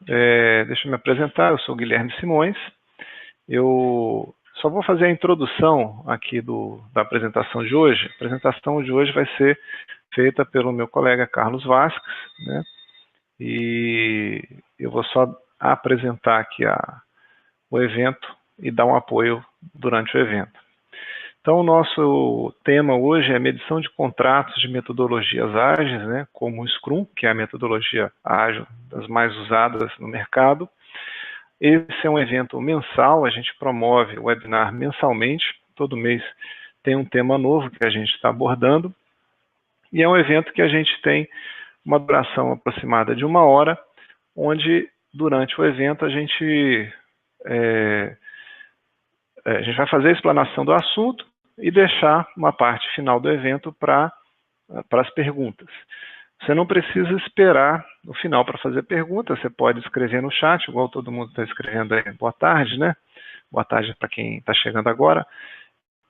Deixa eu me apresentar, eu sou Guilherme Simões. Eu só vou fazer a introdução aqui da apresentação de hoje. A apresentação de hoje vai ser feita pelo meu colega Carlos Vasques, né? E eu vou só apresentar aqui o evento e dar um apoio durante o evento. Então, o nosso tema hoje é medição de contratos de metodologias ágeis, né, como o Scrum, que é a metodologia ágil das mais usadas no mercado. Esse é um evento mensal, a gente promove o webinar mensalmente, todo mês tem um tema novo que a gente está abordando, e é um evento que a gente tem uma duração aproximada de 1 hora, onde durante o evento a gente vai fazer a explanação do assunto e deixar uma parte final do evento para as perguntas. Você não precisa esperar o final para fazer pergunta, você pode escrever no chat, igual todo mundo está escrevendo aí, boa tarde, né? Boa tarde para quem está chegando agora.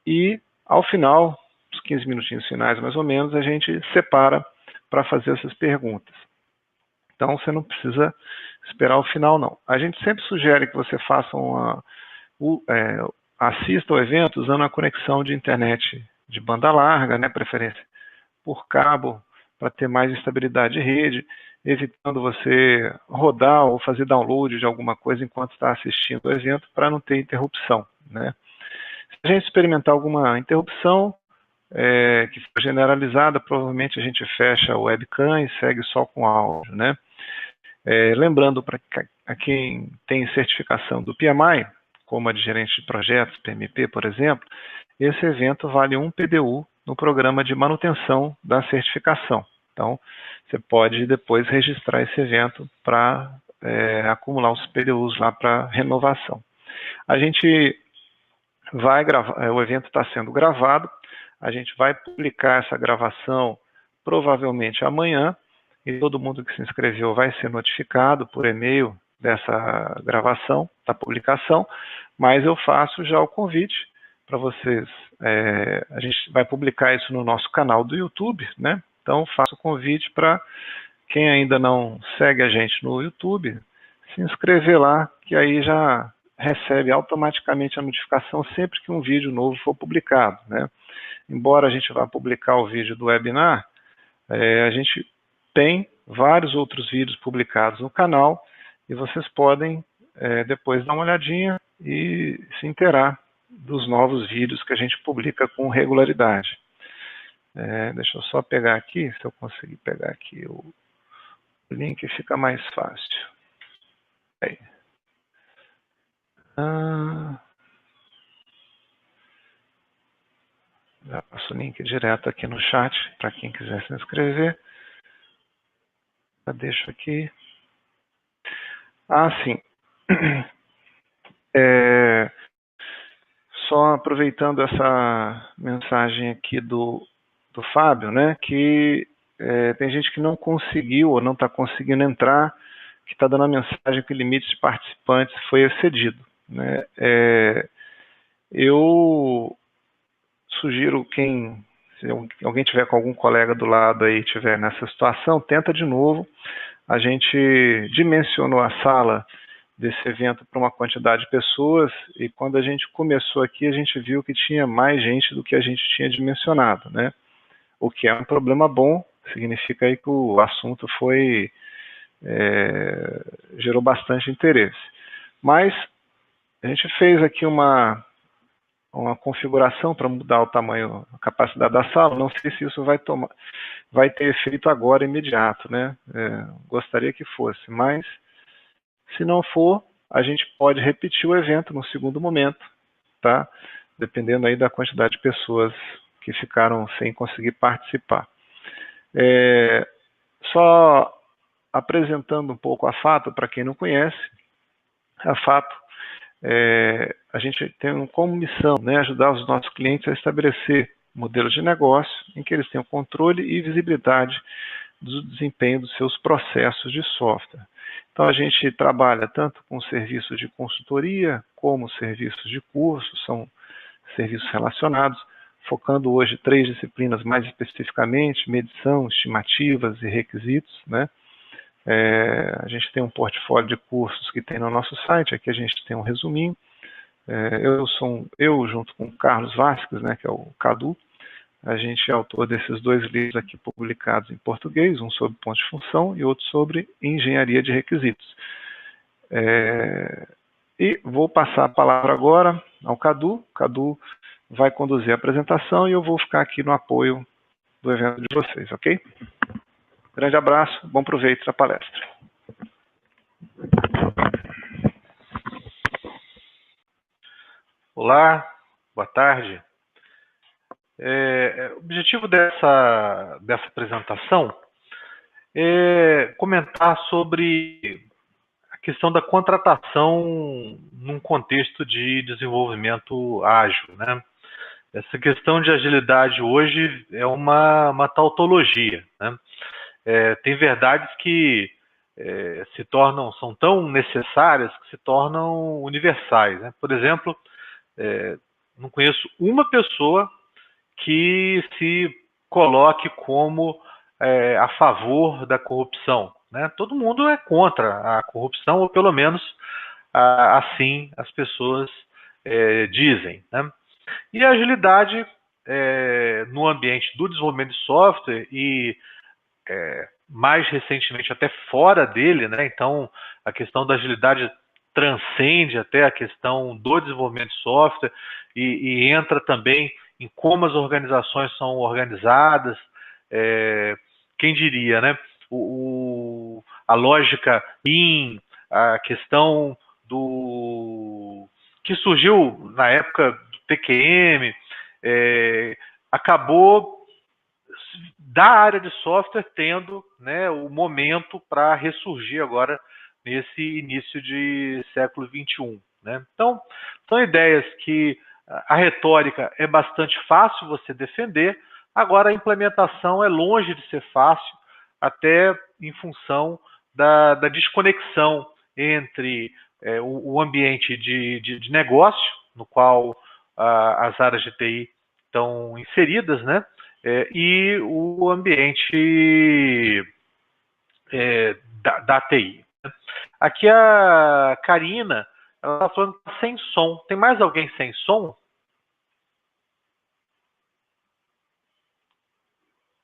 E, ao final, os 15 minutinhos finais, mais ou menos, a gente separa para fazer essas perguntas. Então, você não precisa esperar o final, não. A gente sempre sugere que você faça assista ao evento usando a conexão de internet de banda larga, né, preferência por cabo, para ter mais estabilidade de rede, evitando você rodar ou fazer download de alguma coisa enquanto está assistindo o evento, para não ter interrupção, né? Se a gente experimentar alguma interrupção que for generalizada, provavelmente a gente fecha o webcam e segue só com áudio, né? Lembrando para quem tem certificação do PMI, como a de gerente de projetos, PMP, por exemplo, esse evento vale 1 PDU no programa de manutenção da certificação. Então, você pode depois registrar esse evento para acumular os PDUs lá para renovação. A gente vai gravar, o evento está sendo gravado, a gente vai publicar essa gravação provavelmente amanhã, e todo mundo que se inscreveu vai ser notificado por e-mail dessa gravação, da publicação, mas eu faço já o convite para vocês. A gente vai publicar isso no nosso canal do YouTube, né? Então faço o convite para quem ainda não segue a gente no YouTube, se inscrever lá, que aí já recebe automaticamente a notificação sempre que um vídeo novo for publicado, né? Embora a gente vá publicar o vídeo do webinar, a gente tem vários outros vídeos publicados no canal e vocês podem depois dar uma olhadinha e se inteirar dos novos vídeos que a gente publica com regularidade. Deixa eu só pegar aqui, se eu conseguir pegar aqui o link, fica mais fácil. Aí. Já passo o link direto aqui no chat para quem quiser se inscrever. Já deixo aqui. Sim. Só aproveitando essa mensagem aqui do Fábio, né, que tem gente que não conseguiu ou não está conseguindo entrar, que está dando a mensagem que o limite de participantes foi excedido, né? Eu sugiro se alguém tiver com algum colega do lado aí, tiver nessa situação, tenta de novo. A gente dimensionou a sala desse evento para uma quantidade de pessoas e quando a gente começou aqui, a gente viu que tinha mais gente do que a gente tinha dimensionado, né? O que é um problema bom, significa aí que o assunto gerou bastante interesse. Mas a gente fez aqui uma configuração para mudar o tamanho, a capacidade da sala. Não sei se isso vai ter efeito agora imediato, né? Gostaria que fosse, mas se não for, a gente pode repetir o evento no segundo momento, tá? Dependendo aí da quantidade de pessoas que ficaram sem conseguir participar. Só apresentando um pouco a Fato, para quem não conhece, a Fato, a gente tem como missão, né, ajudar os nossos clientes a estabelecer modelos de negócio em que eles tenham controle e visibilidade do desempenho dos seus processos de software. Então a gente trabalha tanto com serviços de consultoria como serviços de curso, são serviços relacionados, focando hoje 3 disciplinas mais especificamente: medição, estimativas e requisitos, né? A gente tem um portfólio de cursos que tem no nosso site, aqui a gente tem um resuminho. Eu junto com o Carlos Vasques, né, que é o Cadu, a gente é autor desses 2 livros aqui publicados em português, um sobre ponto de função e outro sobre engenharia de requisitos. E vou passar a palavra agora ao Cadu. O Cadu vai conduzir a apresentação e eu vou ficar aqui no apoio do evento de vocês, ok? Grande abraço, bom proveito da palestra. Olá, boa tarde. O objetivo dessa apresentação é comentar sobre a questão da contratação num contexto de desenvolvimento ágil, né? Essa questão de agilidade hoje é uma tautologia, né? Tem verdades que são tão necessárias que se tornam universais, né? Por exemplo, não conheço uma pessoa que se coloque como a favor da corrupção, né? Todo mundo é contra a corrupção, ou pelo menos assim as pessoas dizem, né? E a agilidade no ambiente do desenvolvimento de software e mais recentemente até fora dele, né? Então a questão da agilidade transcende até a questão do desenvolvimento de software e entra também em como as organizações são organizadas. Quem diria, né? A lógica Lean, a questão que surgiu na época do TQM, acabou da área de software tendo, né, o momento para ressurgir agora nesse início de século XXI, né? Então, são ideias que a retórica é bastante fácil você defender, agora a implementação é longe de ser fácil, até em função da desconexão entre o ambiente de negócio, no qual as áreas de TI estão inseridas, né? E o ambiente da TI. Aqui a Karina, ela está falando que tá sem som. Tem mais alguém sem som?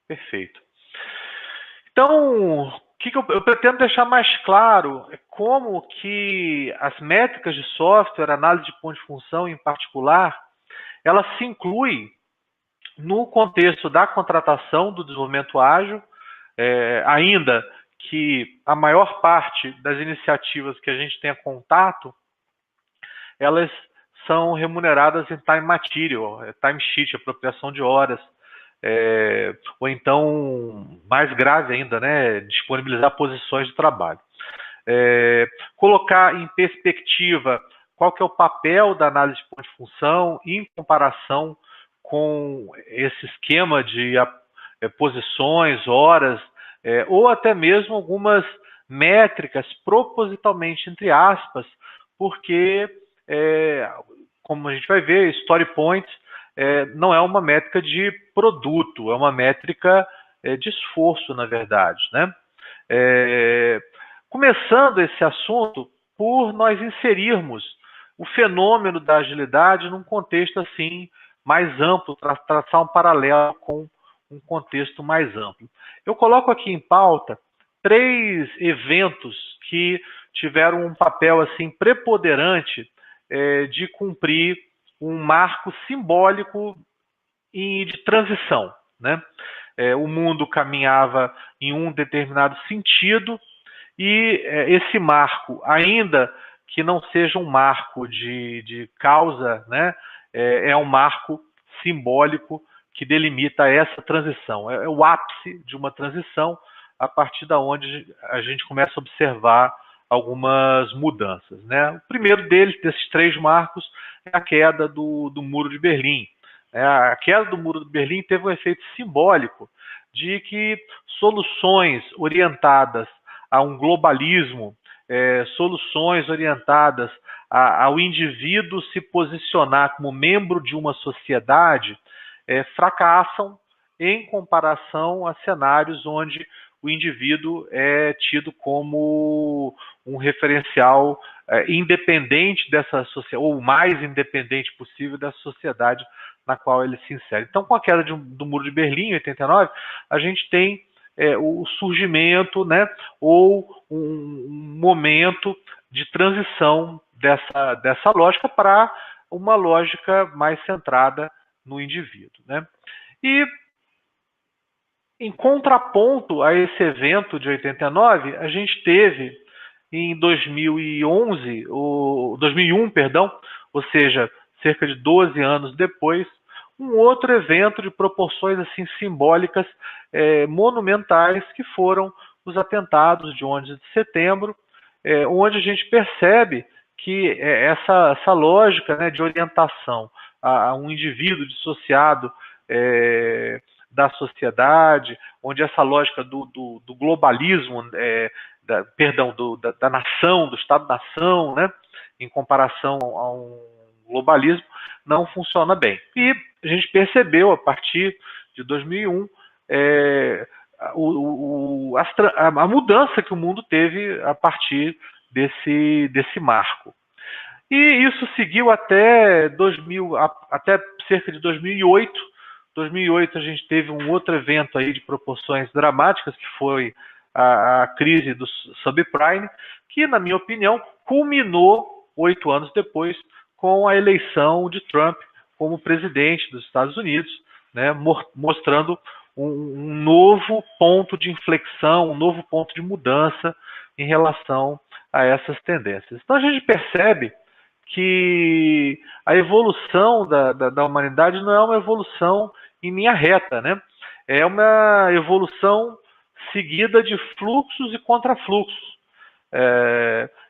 Perfeito. Então, o que eu pretendo deixar mais claro é como que as métricas de software, análise de ponto de função em particular, ela se inclui no contexto da contratação do desenvolvimento ágil, ainda que a maior parte das iniciativas que a gente tenha contato, elas são remuneradas em time material, time sheet, apropriação de horas, ou então, mais grave ainda, né, disponibilizar posições de trabalho. Colocar em perspectiva qual que é o papel da análise de ponto de função em comparação com esse esquema de posições, horas, ou até mesmo algumas métricas propositalmente, entre aspas, porque, como a gente vai ver, Story Points não é uma métrica de produto, é uma métrica de esforço, na verdade, né? Começando esse assunto por nós inserirmos o fenômeno da agilidade num contexto assim mais amplo, traçar um paralelo com um contexto mais amplo. Eu coloco aqui em pauta 3 eventos que tiveram um papel assim preponderante de cumprir um marco simbólico de transição, né? O mundo caminhava em um determinado sentido e esse marco, ainda que não seja um marco de causa, né, é um marco simbólico que delimita essa transição. É o ápice de uma transição a partir da onde a gente começa a observar algumas mudanças, né? O primeiro desses 3 marcos, é a queda do Muro de Berlim. A queda do Muro de Berlim teve um efeito simbólico de que soluções orientadas a um globalismo, soluções orientadas ao indivíduo se posicionar como membro de uma sociedade, fracassam em comparação a cenários onde o indivíduo é tido como um referencial independente dessa sociedade, ou o mais independente possível dessa sociedade na qual ele se insere. Então, com a queda do Muro de Berlim, em 89, a gente tem o surgimento, né, ou um momento de transição dessa lógica para uma lógica mais centrada no indivíduo, né? E, em contraponto a esse evento de 89, a gente teve em 2001, perdão, ou seja, cerca de 12 anos depois, um outro evento de proporções assim simbólicas, monumentais, que foram os atentados de 11 de setembro, onde a gente percebe que essa lógica, né, de orientação a um indivíduo dissociado da sociedade, onde essa lógica do globalismo, da nação, do Estado-nação, né, em comparação a um globalismo, não funciona bem. E a gente percebeu, a partir de 2001, a mudança que o mundo teve a partir desse marco. E isso seguiu até cerca de 2008. Em 2008 a gente teve um outro evento aí de proporções dramáticas, que foi a crise do subprime, que, na minha opinião, culminou 8 anos depois com a eleição de Trump como presidente dos Estados Unidos, né, mostrando um novo ponto de inflexão, um novo ponto de mudança em relação a essas tendências. Então a gente percebe que a evolução da humanidade não é uma evolução em linha reta, né? É uma evolução seguida de fluxos e contrafluxos.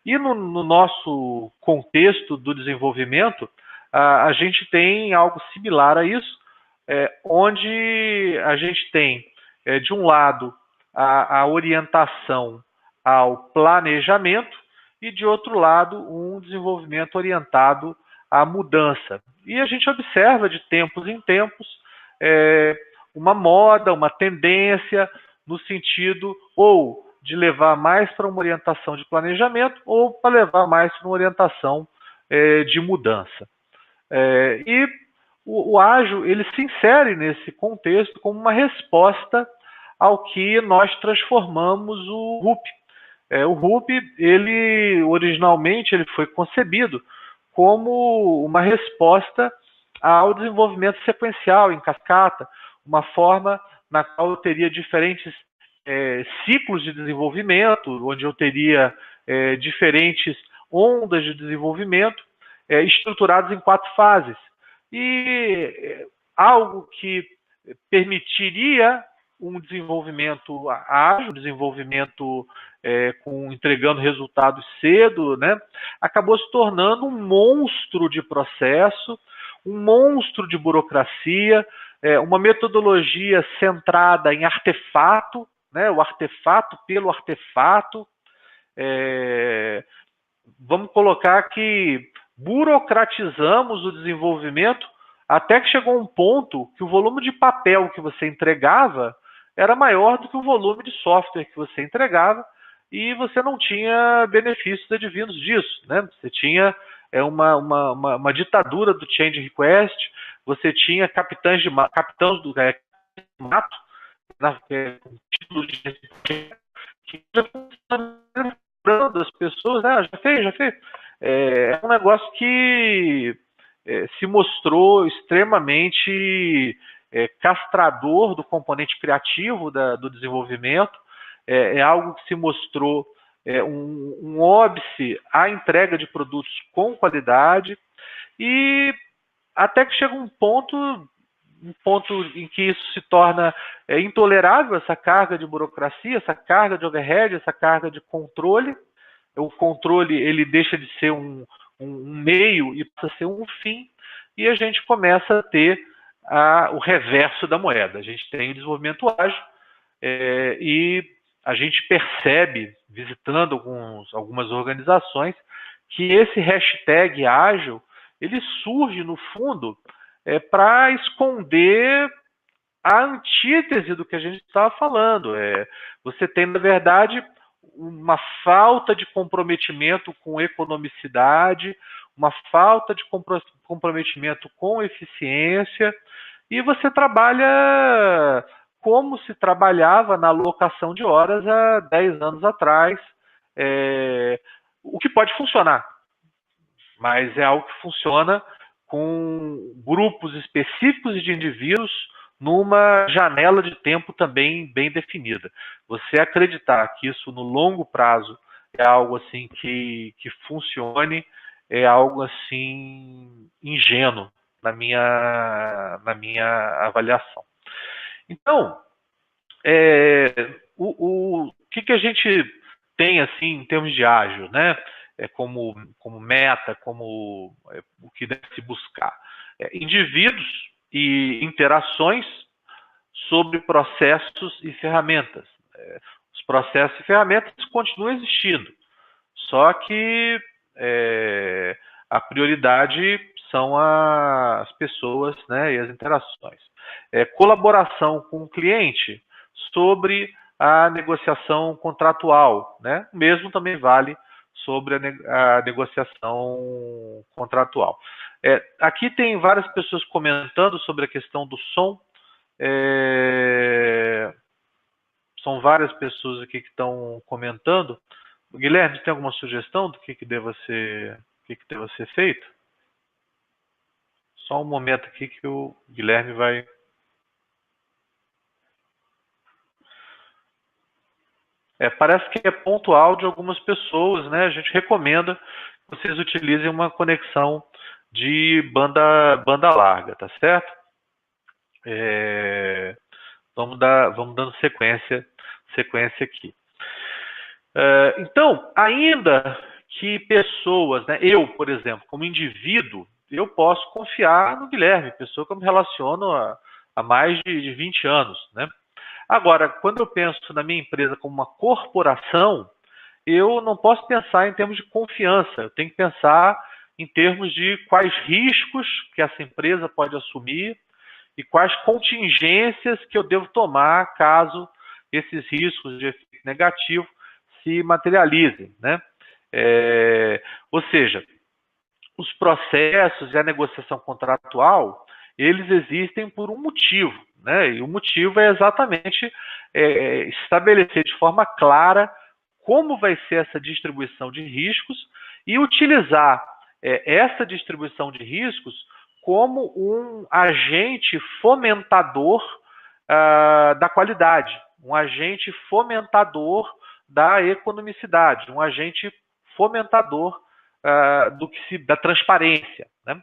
E no nosso contexto do desenvolvimento, a gente tem algo similar a isso, onde a gente tem, de um lado, a orientação ao planejamento e, de outro lado, um desenvolvimento orientado à mudança. E a gente observa, de tempos em tempos, uma moda, uma tendência no sentido ou de levar mais para uma orientação de planejamento ou para levar mais para uma orientação de mudança. E o ágil, ele se insere nesse contexto como uma resposta ao que nós transformamos o RUP. O RUP, originalmente, ele foi concebido como uma resposta ao desenvolvimento sequencial em cascata, uma forma na qual eu teria diferentes ciclos de desenvolvimento, onde eu teria diferentes ondas de desenvolvimento estruturadas em 4 fases. E algo que permitiria um desenvolvimento ágil, desenvolvimento entregando resultados cedo, né, acabou se tornando um monstro de processo, um monstro de burocracia, uma metodologia centrada em artefato, né, o artefato pelo artefato. Vamos colocar que burocratizamos o desenvolvimento até que chegou um ponto que o volume de papel que você entregava era maior do que o volume de software que você entregava, e você não tinha benefícios advindos disso, né? Você tinha uma ditadura do change request, você tinha capitães do mato, com títulos de que as pessoas, já fez. É um negócio que se mostrou extremamente castrador do componente criativo do desenvolvimento. É algo que se mostrou um óbice à entrega de produtos com qualidade, e até que chega um ponto em que isso se torna intolerável, essa carga de burocracia, essa carga de overhead, essa carga de controle. O controle, ele deixa de ser um meio e passa a ser um fim, e a gente começa a ter o reverso da moeda. A gente tem o desenvolvimento ágil, e a gente percebe, visitando algumas organizações, que esse hashtag ágil, ele surge, no fundo, para esconder a antítese do que a gente estava falando. Você tem, na verdade, uma falta de comprometimento com economicidade, uma falta de comprometimento com eficiência, e você trabalha como se trabalhava na alocação de horas há 10 anos atrás, o que pode funcionar, mas é algo que funciona com grupos específicos de indivíduos numa janela de tempo também bem definida. Você acreditar que isso no longo prazo é algo assim que funcione, é algo assim ingênuo na minha avaliação. Então, o que a gente tem assim em termos de ágil, né? Como meta, como o que deve se buscar. Indivíduos e interações sobre processos e ferramentas. Os processos e ferramentas continuam existindo, só que a prioridade são as pessoas, né, e as interações. Colaboração com o cliente sobre a negociação contratual, né? O mesmo também vale sobre a negociação contratual. Aqui tem várias pessoas comentando sobre a questão do som. São várias pessoas aqui que estão comentando. Guilherme, tem alguma sugestão do que deva ser feito? Só um momento aqui que o Guilherme vai... parece que é pontual de algumas pessoas, né? A gente recomenda que vocês utilizem uma conexão de banda larga, tá certo? Vamos dando sequência aqui. Então, ainda que pessoas, né, eu, por exemplo, como indivíduo, eu posso confiar no Guilherme, pessoa que eu me relaciono há mais de 20 anos, né? Agora, quando eu penso na minha empresa como uma corporação, eu não posso pensar em termos de confiança, eu tenho que pensar em termos de quais riscos que essa empresa pode assumir e quais contingências que eu devo tomar caso esses riscos de efeito negativo se materializem, né? Ou seja, os processos e a negociação contratual, eles existem por um motivo, né? E o motivo é exatamente estabelecer de forma clara como vai ser essa distribuição de riscos e utilizar essa distribuição de riscos como um agente fomentador da qualidade, um agente fomentador da economicidade, um agente fomentador da transparência, né?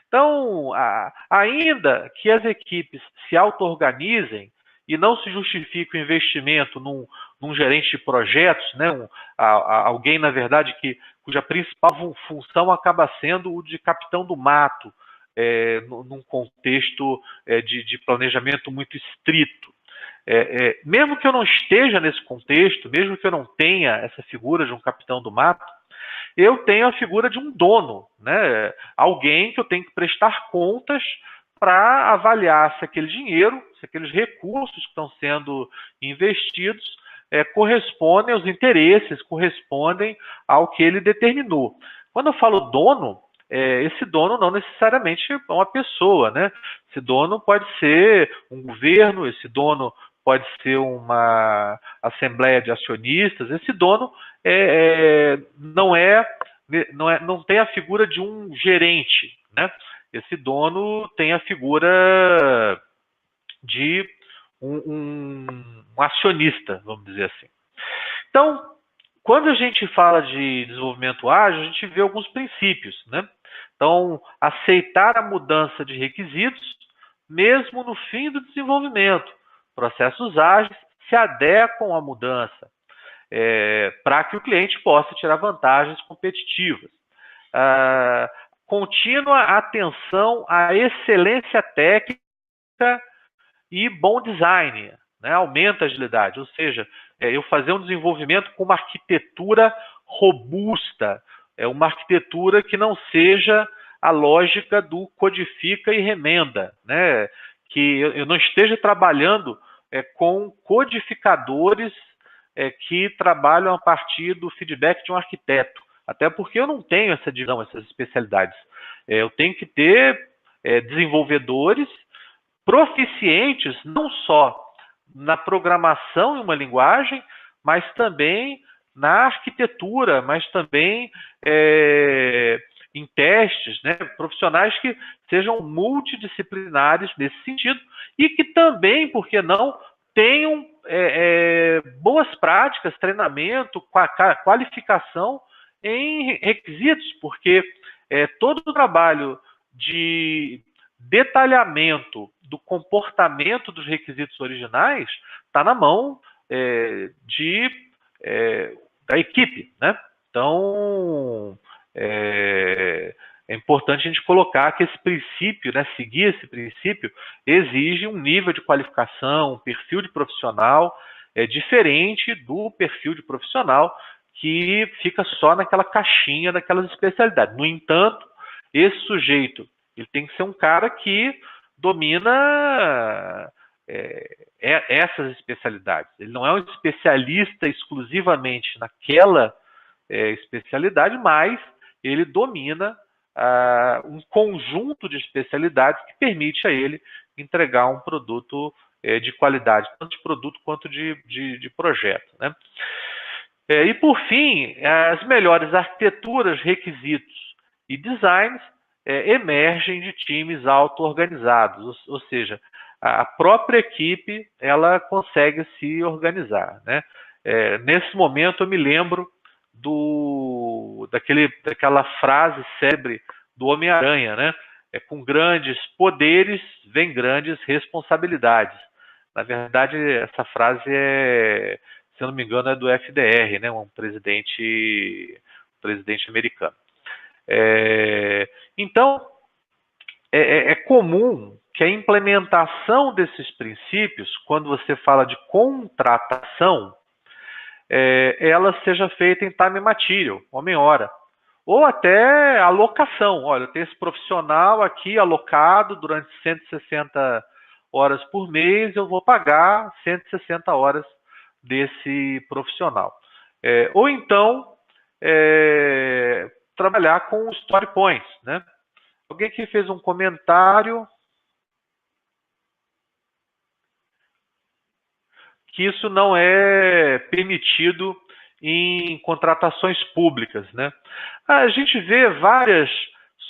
Então, ainda que as equipes se auto-organizem e não se justifique o investimento num gerente de projetos, né, alguém, na verdade, cuja principal função acaba sendo o de capitão do mato, num contexto de planejamento muito estrito. Mesmo que eu não esteja nesse contexto, mesmo que eu não tenha essa figura de um capitão do mato, eu tenho a figura de um dono, né? Alguém que eu tenho que prestar contas para avaliar se aquele dinheiro, se aqueles recursos que estão sendo investidos correspondem aos interesses, correspondem ao que ele determinou. Quando eu falo dono, esse dono não necessariamente é uma pessoa, né? Esse dono pode ser um governo, esse dono pode ser uma assembleia de acionistas, esse dono não tem a figura de um gerente, né? Esse dono tem a figura de um acionista, vamos dizer assim. Então, quando a gente fala de desenvolvimento ágil, a gente vê alguns princípios, né? Então, aceitar a mudança de requisitos, mesmo no fim do desenvolvimento. Processos ágeis se adequam à mudança, para que o cliente possa tirar vantagens competitivas. Contínua atenção à excelência técnica e bom design, né? Aumenta a agilidade, ou seja, eu fazer um desenvolvimento com uma arquitetura robusta, uma arquitetura que não seja a lógica do codifica e remenda, né? que eu não esteja trabalhando com codificadores que trabalham a partir do feedback de um arquiteto. Até porque eu não tenho essa divisão, essas especialidades. Eu tenho que ter desenvolvedores proficientes, não só na programação em uma linguagem, mas também na arquitetura, mas também em testes, né? Profissionais que sejam multidisciplinares nesse sentido e que também, por que não, tenham boas práticas, treinamento, qualificação em requisitos, porque todo o trabalho de detalhamento do comportamento dos requisitos originais está na mão da equipe, né? Então, é importante a gente colocar que esse princípio, né, seguir esse princípio, exige um nível de qualificação, um perfil de profissional diferente do perfil de profissional que fica só naquela caixinha daquelas especialidades. No entanto, esse sujeito ele tem que ser um cara que domina essas especialidades. Ele não é um especialista exclusivamente naquela especialidade, mas ele domina um conjunto de especialidades que permite a ele entregar um produto de qualidade, tanto de produto quanto de projeto, né? E por fim, as melhores arquiteturas, requisitos e designs emergem de times auto-organizados, ou seja, a própria equipe ela consegue se organizar, né? Nesse momento eu me lembro daquela frase célebre do Homem-Aranha, né? Com grandes poderes vem grandes responsabilidades. Na verdade, essa frase se eu não me engano, é do FDR, né? Um presidente americano. Então, é comum que a implementação desses princípios, quando você fala de contratação, ela seja feita em time material, homem-hora, ou até alocação. Olha, eu tenho esse profissional aqui alocado durante 160 horas por mês, eu vou pagar 160 horas desse profissional. Ou então, trabalhar com story points, né? Alguém que fez um comentário que isso não é permitido em contratações públicas, né? A gente vê várias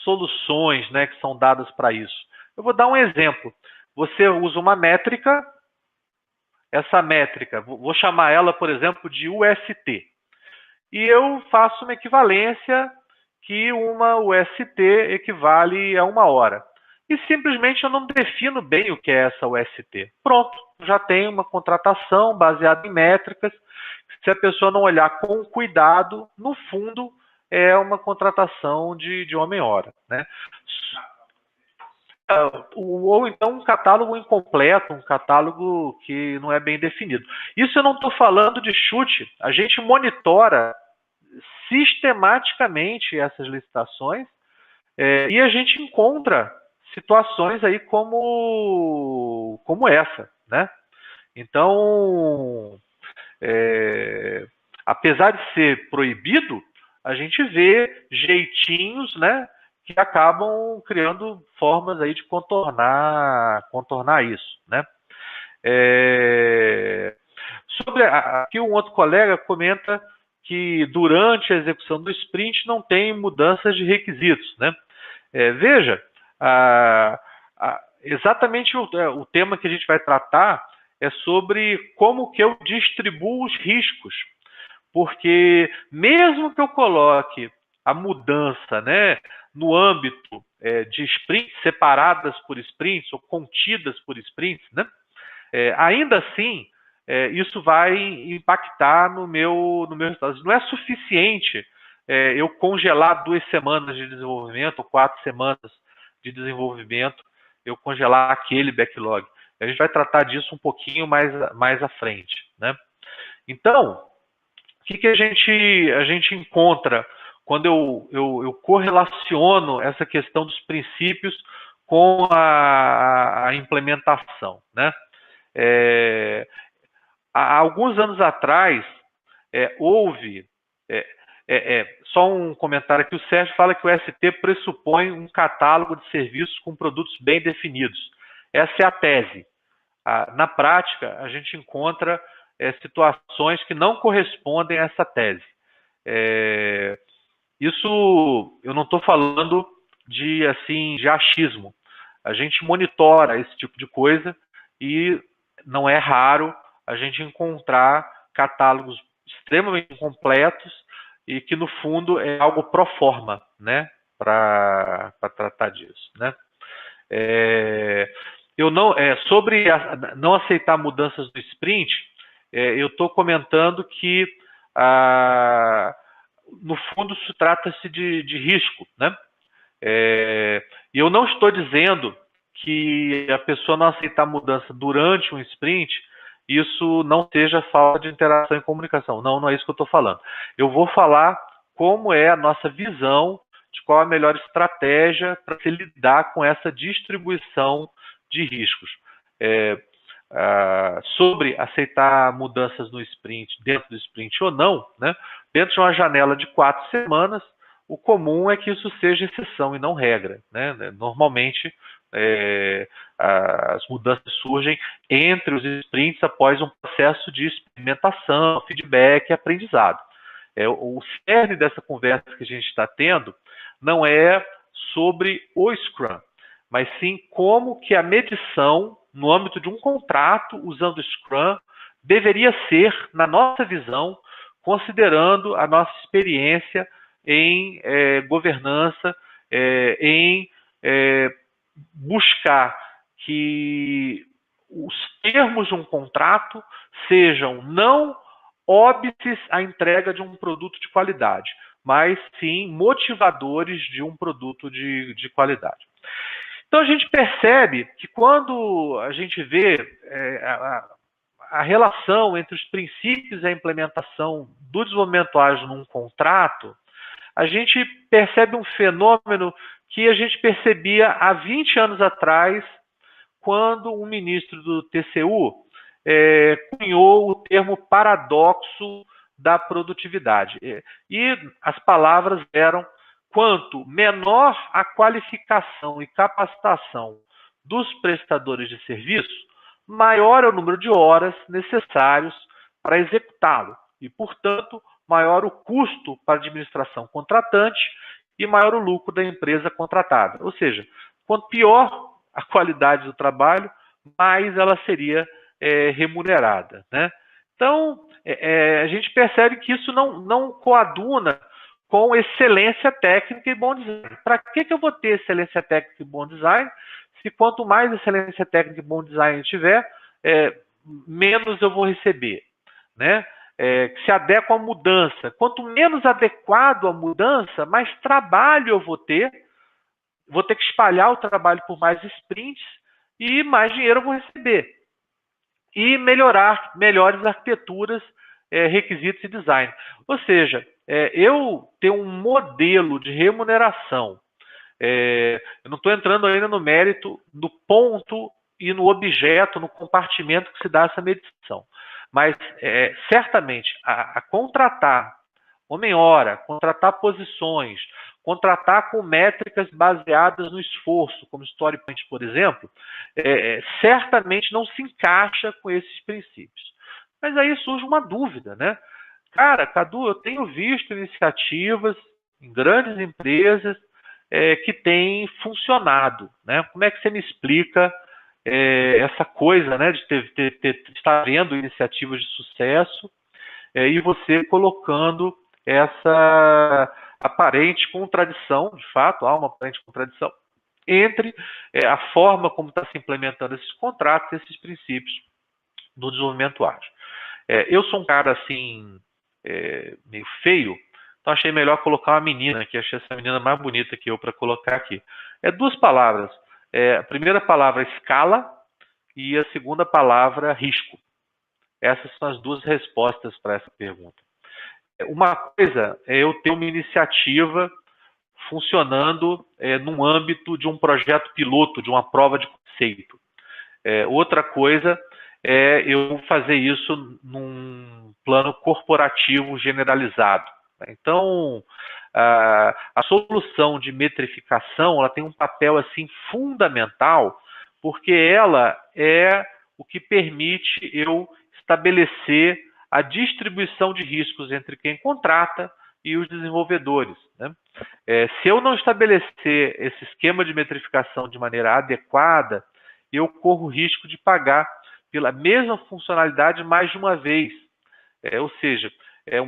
soluções, né, que são dadas para isso. Eu vou dar um exemplo. Você usa uma métrica, essa métrica, vou chamar ela, por exemplo, de UST. E eu faço uma equivalência que uma UST equivale a 1 hora. E simplesmente eu não defino bem o que é essa UST. Pronto, já tem uma contratação baseada em métricas. Se a pessoa não olhar com cuidado, no fundo, é uma contratação de homem-hora, né? Ou então um catálogo incompleto, um catálogo que não é bem definido. Isso eu não estou falando de chute. A gente monitora sistematicamente essas licitações e a gente encontra situações aí como essa, né? Então, apesar de ser proibido, a gente vê jeitinhos, né, que acabam criando formas aí de contornar isso, né? Aqui um outro colega comenta que durante a execução do sprint não tem mudanças de requisitos, né? Veja, exatamente o tema que a gente vai tratar é sobre como que eu distribuo os riscos, porque mesmo que eu coloque a mudança, né, no âmbito de sprints separadas por sprints ou contidas por sprints, né, ainda assim isso vai impactar no meu resultado. Não é suficiente eu congelar 2 semanas de desenvolvimento ou 4 semanas de desenvolvimento, eu congelar aquele backlog. A gente vai tratar disso um pouquinho mais à frente, né? Então, o que a gente encontra quando eu correlaciono essa questão dos princípios com a implementação, né? Há alguns anos atrás, houve... só um comentário aqui, o Sérgio fala que o ST pressupõe um catálogo de serviços com produtos bem definidos. Essa é a tese. Na prática, a gente encontra situações que não correspondem a essa tese. Isso eu não estou falando de achismo. A gente monitora esse tipo de coisa e não é raro a gente encontrar catálogos extremamente completos e que, no fundo, é algo pro forma, né, para tratar disso, né? Sobre não aceitar mudanças do sprint, eu estou comentando que, no fundo, isso trata-se de risco, né? E eu não estou dizendo que a pessoa não aceitar mudança durante um sprint, isso não seja falta de interação e comunicação. Não é isso que eu estou falando. Eu vou falar como é a nossa visão de qual a melhor estratégia para se lidar com essa distribuição de riscos. Sobre aceitar mudanças no sprint, dentro do sprint ou não, né? Dentro de uma janela de 4 semanas, o comum é que isso seja exceção e não regra, né? Normalmente, as mudanças surgem entre os sprints após um processo de experimentação, feedback e aprendizado. O cerne dessa conversa que a gente está tendo não é sobre o Scrum, mas sim como que a medição no âmbito de um contrato usando o Scrum deveria ser, na nossa visão, considerando a nossa experiência em governança, em buscar que os termos de um contrato sejam não óbices à entrega de um produto de qualidade, mas sim motivadores de um produto de qualidade. Então a gente percebe que quando a gente vê a relação entre os princípios e a implementação do desenvolvimento ágil num contrato, a gente percebe um fenômeno que a gente percebia há 20 anos atrás, quando um ministro do TCU cunhou o termo paradoxo da produtividade. E as palavras eram: quanto menor a qualificação e capacitação dos prestadores de serviço, maior é o número de horas necessários para executá-lo. E, portanto, maior o custo para a administração contratante e maior o lucro da empresa contratada. Ou seja, quanto pior a qualidade do trabalho, mais ela seria remunerada, né? Então, a gente percebe que isso não coaduna com excelência técnica e bom design. Para que eu vou ter excelência técnica e bom design, se quanto mais excelência técnica e bom design eu tiver, menos eu vou receber, né? Se adequa à mudança. Quanto menos adequado à mudança, mais trabalho eu vou ter que espalhar o trabalho por mais sprints e mais dinheiro eu vou receber. E melhores arquiteturas, requisitos e design. Ou seja, eu tenho um modelo de remuneração. Eu não estou entrando ainda no mérito do ponto e no objeto, no compartimento que se dá essa medição. Mas, certamente, a contratar homem-hora, contratar posições, contratar com métricas baseadas no esforço, como Story Point, por exemplo, certamente não se encaixa com esses princípios. Mas aí surge uma dúvida, né? Cara, Cadu, eu tenho visto iniciativas em grandes empresas que têm funcionado, né? Como é que você me explica essa coisa, né, de estar vendo iniciativas de sucesso e você colocando essa aparente contradição, de fato, há uma aparente contradição entre a forma como está se implementando esses contratos e esses princípios do desenvolvimento ágil. Eu sou um cara assim, meio feio, então achei melhor colocar uma menina aqui, achei essa menina mais bonita que eu para colocar aqui. 2 palavras. A primeira palavra é escala e a segunda palavra risco. Essas são as 2 respostas para essa pergunta. Uma coisa é eu ter uma iniciativa funcionando no âmbito de um projeto piloto, de uma prova de conceito. Outra coisa é eu fazer isso num plano corporativo generalizado. Então, a solução de metrificação, ela tem um papel assim fundamental, porque ela é o que permite eu estabelecer a distribuição de riscos entre quem contrata e os desenvolvedores, né? Se eu não estabelecer esse esquema de metrificação de maneira adequada, eu corro o risco de pagar pela mesma funcionalidade mais de uma vez. Ou seja,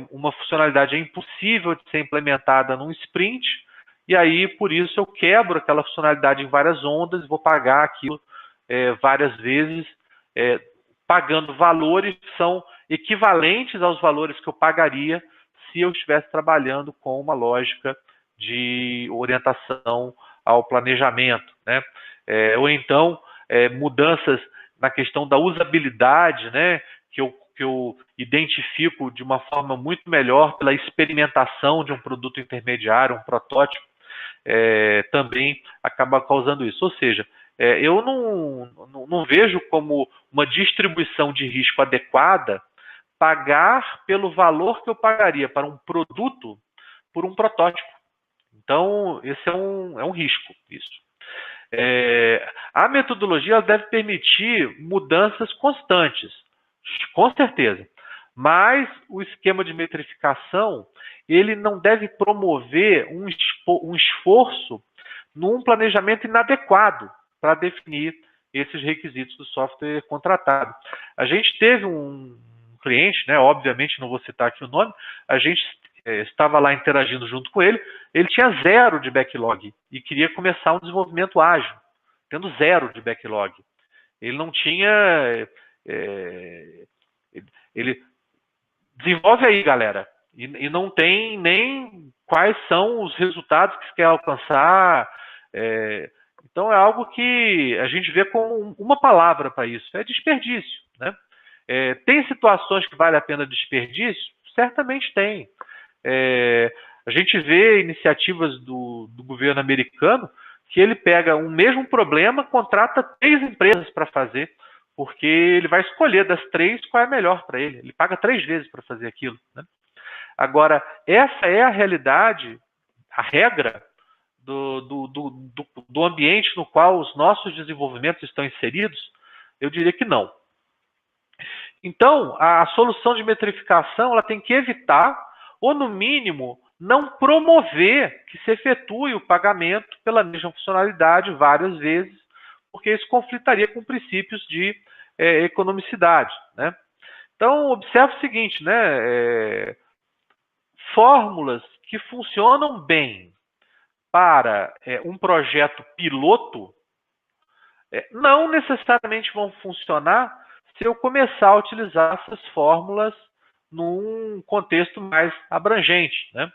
uma funcionalidade é impossível de ser implementada num sprint, e aí, por isso, eu quebro aquela funcionalidade em várias ondas e vou pagar aquilo várias vezes, pagando valores que são equivalentes aos valores que eu pagaria se eu estivesse trabalhando com uma lógica de orientação ao planejamento, né? Ou então, mudanças na questão da usabilidade, né? Que eu identifico de uma forma muito melhor pela experimentação de um produto intermediário, um protótipo, também acaba causando isso. Ou seja, eu não vejo como uma distribuição de risco adequada pagar pelo valor que eu pagaria para um produto por um protótipo. Então, esse é um risco. Isso. A metodologia ela deve permitir mudanças constantes, com certeza. Mas o esquema de metrificação ele não deve promover um esforço num planejamento inadequado para definir esses requisitos do software contratado. A gente teve um cliente, né, obviamente não vou citar aqui o nome, a gente estava lá interagindo junto com ele, ele tinha 0 de backlog e queria começar um desenvolvimento ágil, tendo 0 de backlog. Ele não tinha... ele desenvolve aí, galera, e não tem nem quais são os resultados que quer alcançar. Então é algo que a gente vê como uma palavra para isso, é desperdício, né? Tem situações que vale a pena desperdício? Certamente tem. A gente vê iniciativas do governo americano que ele pega um mesmo problema, contrata 3 empresas para fazer, porque ele vai escolher das 3 qual é a melhor para ele. Ele paga 3 vezes para fazer aquilo, né? Agora, essa é a realidade, a regra do ambiente no qual os nossos desenvolvimentos estão inseridos? Eu diria que não. Então, a solução de metrificação ela tem que evitar, ou no mínimo, não promover que se efetue o pagamento pela mesma funcionalidade várias vezes, porque isso conflitaria com princípios de economicidade, né? Então, observe o seguinte, né? Fórmulas que funcionam bem para um projeto piloto não necessariamente vão funcionar se eu começar a utilizar essas fórmulas num contexto mais abrangente, né?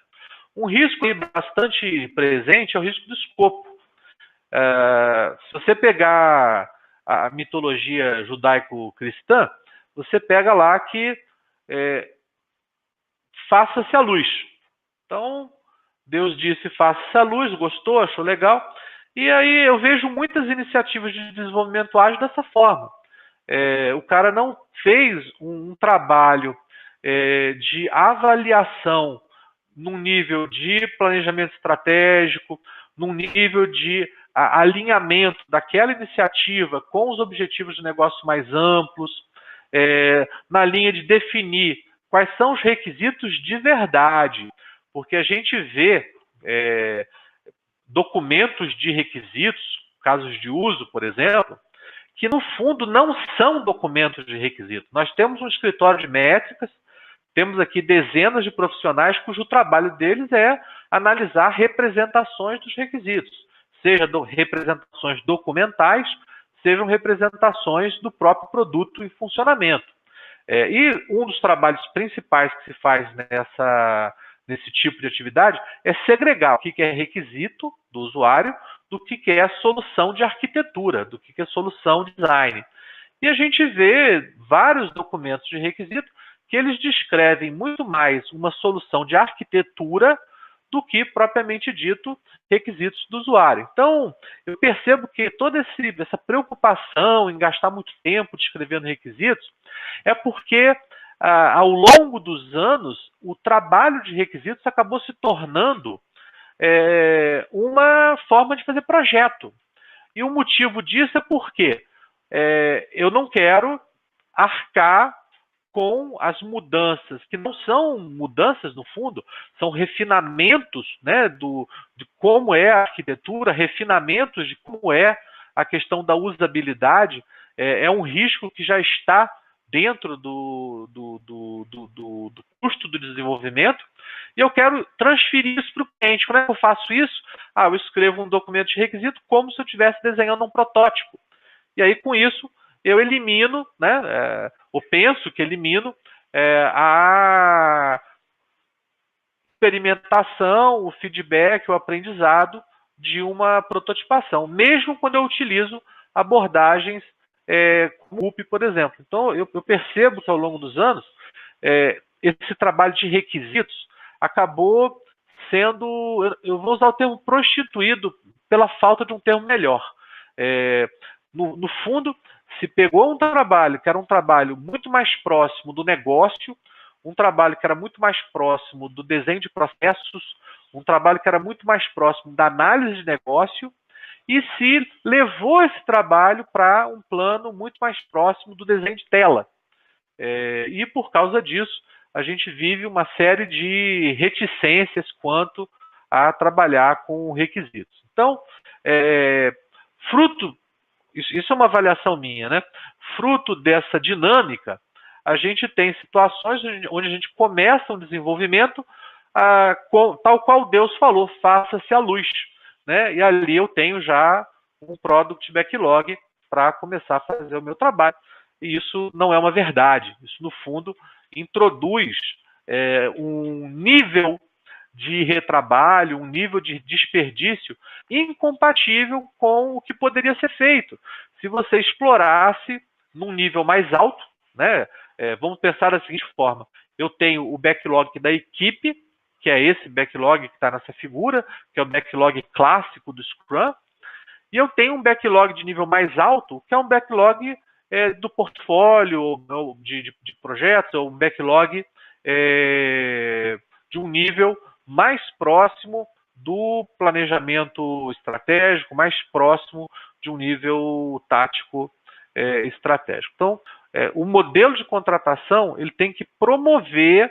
Um risco bastante presente é o risco do escopo. Se você pegar a mitologia judaico-cristã, você pega lá que faça-se a luz. Então, Deus disse faça-se a luz, gostou, achou legal. E aí eu vejo muitas iniciativas de desenvolvimento ágil dessa forma. O cara não fez um trabalho de avaliação num nível de planejamento estratégico, num nível de alinhamento daquela iniciativa com os objetivos de negócio mais amplos, na linha de definir quais são os requisitos de verdade, porque a gente vê documentos de requisitos, casos de uso, por exemplo, que no fundo não são documentos de requisito. Nós temos um escritório de métricas, temos aqui dezenas de profissionais cujo trabalho deles é analisar representações dos requisitos, seja representações documentais, sejam representações do próprio produto em funcionamento. E um dos trabalhos principais que se faz nesse tipo de atividade é segregar o que é requisito do usuário do que é solução de arquitetura, do que é solução de design. E a gente vê vários documentos de requisito que eles descrevem muito mais uma solução de arquitetura do que, propriamente dito, requisitos do usuário. Então, eu percebo que toda essa preocupação em gastar muito tempo descrevendo requisitos é porque, ao longo dos anos, o trabalho de requisitos acabou se tornando uma forma de fazer projeto. E o motivo disso é porque eu não quero arcar com as mudanças, que não são mudanças, no fundo, são refinamentos, né, de como é a arquitetura, refinamentos de como é a questão da usabilidade. É um risco que já está dentro do custo do desenvolvimento, e eu quero transferir isso para o cliente. Como é que eu faço isso? Eu escrevo um documento de requisito como se eu estivesse desenhando um protótipo. E aí, com isso, eu elimino, né, ou penso que elimino a experimentação, o feedback, o aprendizado de uma prototipação, mesmo quando eu utilizo abordagens como UP, por exemplo. Então, eu percebo que ao longo dos anos, esse trabalho de requisitos acabou sendo, eu vou usar o termo prostituído pela falta de um termo melhor. No fundo, se pegou um trabalho que era um trabalho muito mais próximo do negócio, um trabalho que era muito mais próximo do desenho de processos, um trabalho que era muito mais próximo da análise de negócio, e se levou esse trabalho para um plano muito mais próximo do desenho de tela. E por causa disso, a gente vive uma série de reticências quanto a trabalhar com requisitos. Então, isso é uma avaliação minha, né? Fruto dessa dinâmica, a gente tem situações onde a gente começa um desenvolvimento tal qual Deus falou, faça-se a luz, né? E ali eu tenho já um product backlog para começar a fazer o meu trabalho. E isso não é uma verdade. Isso, no fundo, introduz um nível de retrabalho, um nível de desperdício incompatível com o que poderia ser feito se você explorasse num nível mais alto, né? Vamos pensar da seguinte forma: eu tenho o backlog da equipe, que é esse backlog que está nessa figura, que é o backlog clássico do Scrum, e eu tenho um backlog de nível mais alto, que é um backlog do portfólio de projetos, ou um backlog de um nível mais próximo do planejamento estratégico, mais próximo de um nível tático estratégico. Então, o modelo de contratação ele tem que promover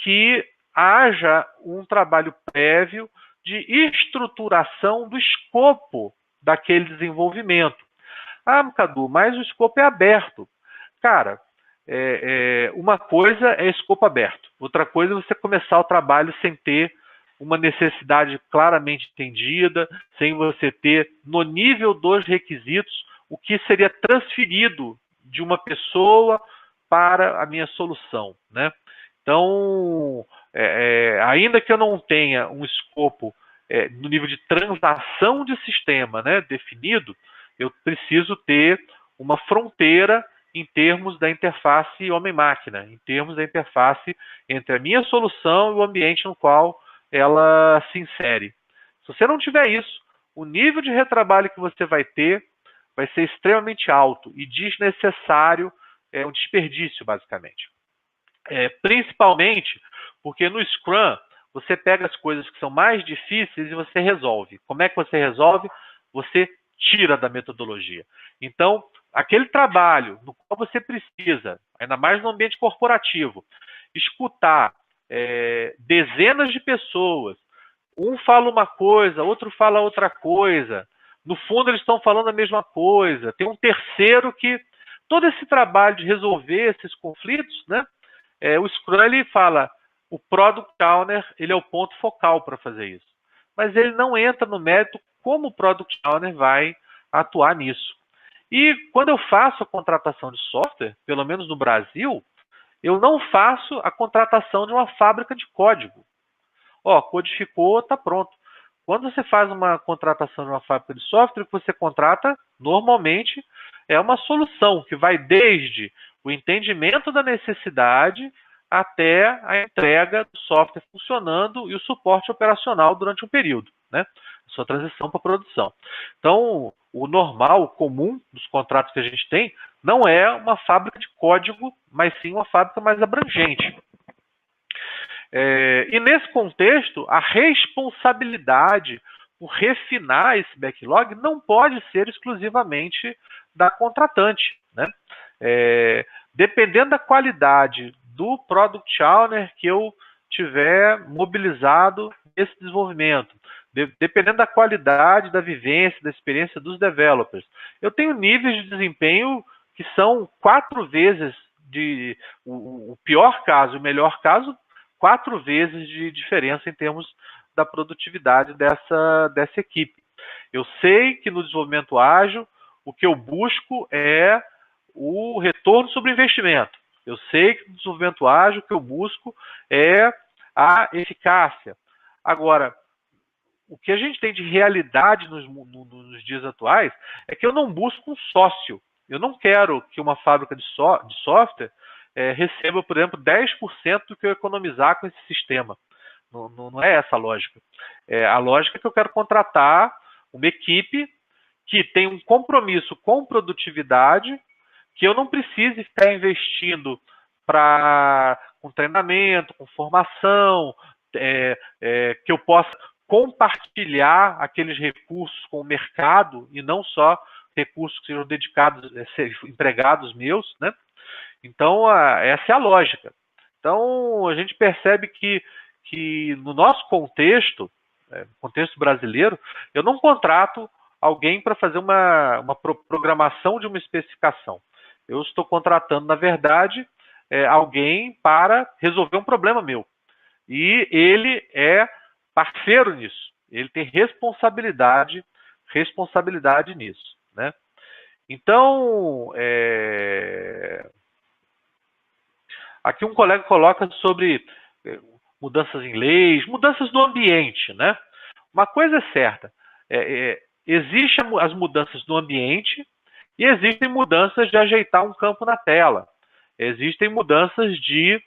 que haja um trabalho prévio de estruturação do escopo daquele desenvolvimento. Cadu, mas o escopo é aberto. Cara, uma coisa é escopo aberto, outra coisa é você começar o trabalho sem ter uma necessidade claramente entendida, sem você ter no nível dos requisitos o que seria transferido de uma pessoa para a minha solução, né? Então, ainda que eu não tenha um escopo no nível de transação de sistema, né, definido, eu preciso ter uma fronteira em termos da interface homem-máquina, em termos da interface entre a minha solução e o ambiente no qual ela se insere. Se você não tiver isso, o nível de retrabalho que você vai ter vai ser extremamente alto e desnecessário, um desperdício, basicamente. Principalmente porque no Scrum você pega as coisas que são mais difíceis e você resolve. Como é que você resolve? Você tira da metodologia. Então, aquele trabalho no qual você precisa, ainda mais no ambiente corporativo, escutar dezenas de pessoas, um fala uma coisa, outro fala outra coisa, no fundo eles estão falando a mesma coisa, tem um terceiro que... Todo esse trabalho de resolver esses conflitos, né? O Scrum ele fala, o Product Owner ele é o ponto focal para fazer isso. Mas ele não entra no mérito como o Product Owner vai atuar nisso. E quando eu faço a contratação de software, pelo menos no Brasil, eu não faço a contratação de uma fábrica de código. Codificou, está pronto. Quando você faz uma contratação de uma fábrica de software, o que você contrata, normalmente, é uma solução que vai desde o entendimento da necessidade até a entrega do software funcionando e o suporte operacional durante um período, né? Sua transição para produção. Então, o normal, o comum dos contratos que a gente tem, não é uma fábrica de código, mas sim uma fábrica mais abrangente. E nesse contexto, a responsabilidade por refinar esse backlog não pode ser exclusivamente da contratante, né? Dependendo da qualidade do Product Owner que eu tiver mobilizado nesse desenvolvimento, dependendo da qualidade, da vivência, da experiência dos developers. Eu tenho níveis de desempenho que são 4 vezes o pior caso e o melhor caso, 4 vezes de diferença em termos da produtividade dessa equipe. Eu sei que no desenvolvimento ágil, o que eu busco é o retorno sobre investimento. Eu sei que no desenvolvimento ágil, o que eu busco é a eficácia. Agora, o que a gente tem de realidade nos dias atuais é que eu não busco um sócio. Eu não quero que uma fábrica de software receba, por exemplo, 10% do que eu economizar com esse sistema. Não é essa a lógica. A lógica é que eu quero contratar uma equipe que tem um compromisso com produtividade, que eu não precise ficar investindo com treinamento, com formação, que eu possa compartilhar aqueles recursos com o mercado e não só recursos que sejam dedicados, empregados meus, né? Então, essa é a lógica. Então, a gente percebe que no nosso contexto, contexto brasileiro, eu não contrato alguém para fazer uma programação de uma especificação. Eu estou contratando, na verdade, alguém para resolver um problema meu. E ele é parceiro nisso. Ele tem responsabilidade nisso, né? Então, aqui um colega coloca sobre mudanças em leis, mudanças no ambiente, né? Uma coisa é certa, existem as mudanças no ambiente e existem mudanças de ajeitar um campo na tela. Existem mudanças de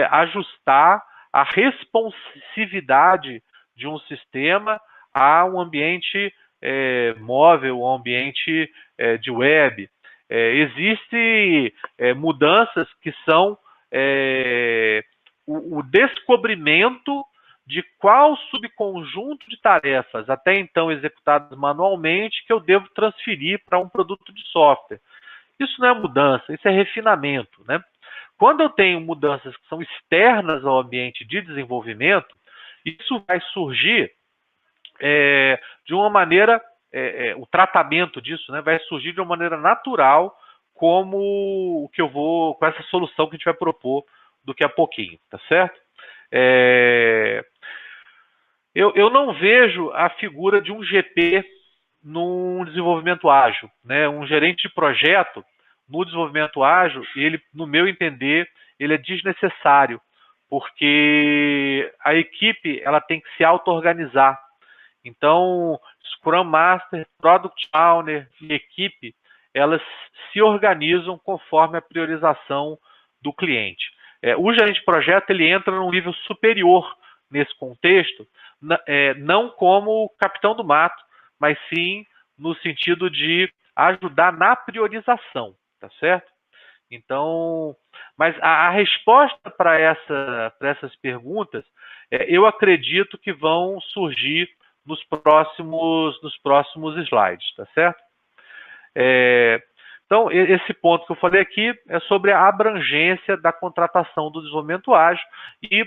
ajustar a responsividade de um sistema a um ambiente móvel, um ambiente de web. Existem mudanças que são o descobrimento de qual subconjunto de tarefas, até então executadas manualmente, que eu devo transferir para um produto de software. Isso não é mudança, isso é refinamento, né? Quando eu tenho mudanças que são externas ao ambiente de desenvolvimento, isso vai surgir de uma maneira, o tratamento disso, né, vai surgir de uma maneira natural, como o que eu vou, com essa solução que a gente vai propor daqui a pouquinho, tá certo? Eu não vejo a figura de um GP num desenvolvimento ágil, né? Um gerente de projeto no desenvolvimento ágil, ele, no meu entender, ele é desnecessário, porque a equipe ela tem que se auto-organizar. Então, Scrum Master, Product Owner e equipe, elas se organizam conforme a priorização do cliente. O gerente de projeto ele entra num nível superior nesse contexto, não como capitão do mato, mas sim no sentido de ajudar na priorização, tá certo? Então, mas a resposta para essas perguntas, eu acredito que vão surgir nos próximos slides, tá certo? Então, esse ponto que eu falei aqui é sobre a abrangência da contratação do desenvolvimento ágil e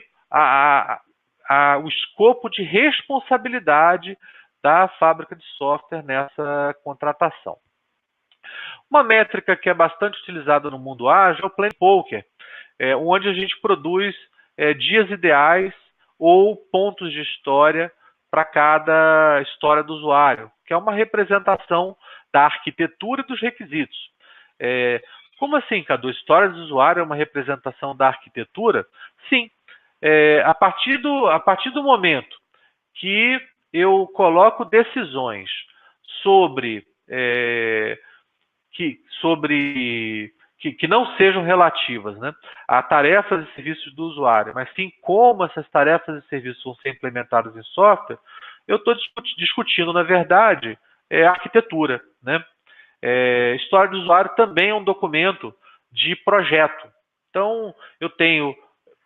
o escopo de responsabilidade da fábrica de software nessa contratação. Uma métrica que é bastante utilizada no mundo ágil é o Plan Poker, onde a gente produz dias ideais ou pontos de história para cada história do usuário, que é uma representação da arquitetura e dos requisitos. Como assim, Cadu? História do usuário é uma representação da arquitetura? Sim. A partir do momento que eu coloco decisões sobre que não sejam relativas, né, a tarefas e serviços do usuário, mas sim como essas tarefas e serviços vão ser implementados em software, eu estou discutindo, na verdade, arquitetura, né? História do usuário também é um documento de projeto. Então, eu tenho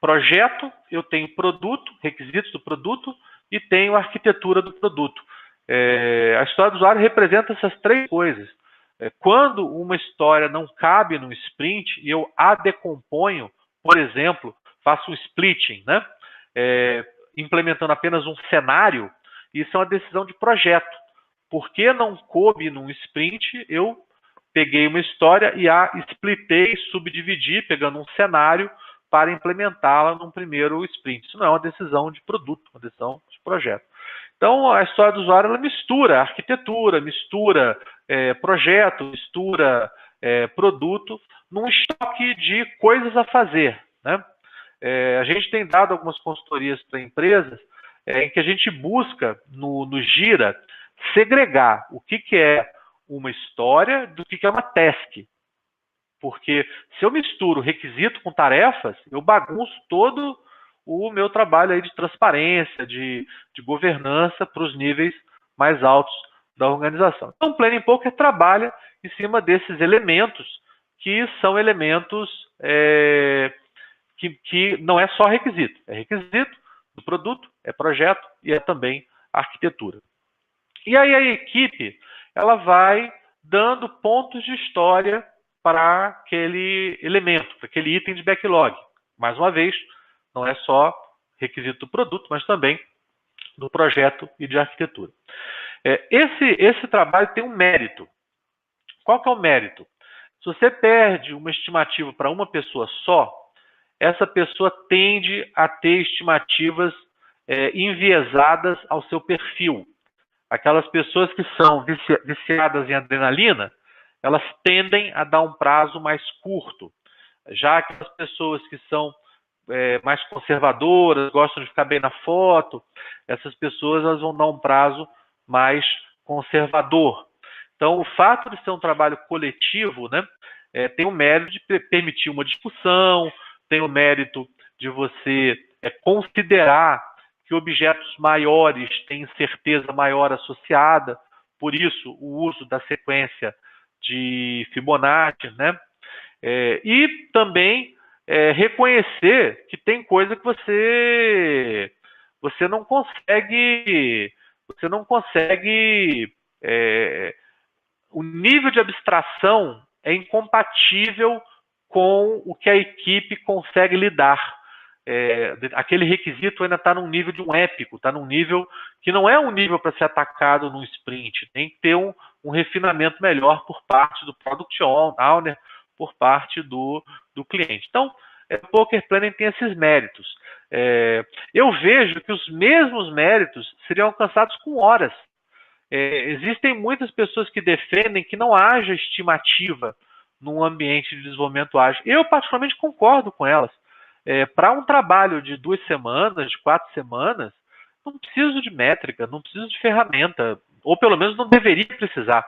projeto, eu tenho produto, requisitos do produto e tenho arquitetura do produto. A história do usuário representa essas três coisas. Quando uma história não cabe num sprint e eu a decomponho, por exemplo, faço um splitting, né? Implementando apenas um cenário, isso é uma decisão de projeto. Porque não coube num sprint, eu peguei uma história e a splitei, subdividi, pegando um cenário para implementá-la num primeiro sprint. Isso não é uma decisão de produto, uma decisão de projeto. Então, a história do usuário, ela mistura arquitetura, mistura projeto, mistura produto, num estoque de coisas a fazer, né? A gente tem dado algumas consultorias para empresas em que a gente busca, no Gira, segregar o que é uma história do que é uma task. Porque se eu misturo requisito com tarefas, eu bagunço todo o meu trabalho aí de transparência, de governança para os níveis mais altos da organização. Então, o Planning Poker trabalha em cima desses elementos, que são elementos que não é só requisito. É requisito do produto, é projeto e é também arquitetura. E aí a equipe, ela vai dando pontos de história para aquele elemento, para aquele item de backlog. Mais uma vez, não é só requisito do produto, mas também do projeto e de arquitetura. Esse trabalho tem um mérito. Qual que é o mérito? Se você perde uma estimativa para uma pessoa só, essa pessoa tende a ter estimativas enviesadas ao seu perfil. Aquelas pessoas que são viciadas em adrenalina, elas tendem a dar um prazo mais curto. Já aquelas pessoas que são mais conservadoras, gostam de ficar bem na foto, essas pessoas elas vão dar um prazo mais conservador. Então, o fato de ser um trabalho coletivo, né, tem o mérito de permitir uma discussão, tem o mérito de você considerar que objetos maiores têm certeza maior associada, por isso o uso da sequência de Fibonacci, né? E também reconhecer que tem coisa que você não consegue, o nível de abstração é incompatível com o que a equipe consegue lidar. Aquele requisito ainda está num nível de um épico, está num nível que não é um nível para ser atacado num sprint, tem que ter um refinamento melhor por parte do Product Owner, por parte do cliente. Então, o Poker Planning tem esses méritos. Eu vejo que os mesmos méritos seriam alcançados com horas. Existem muitas pessoas que defendem que não haja estimativa num ambiente de desenvolvimento ágil. Eu, particularmente, concordo com elas. Para um trabalho de 2 semanas, de 4 semanas, não preciso de métrica, não preciso de ferramenta, ou pelo menos não deveria precisar.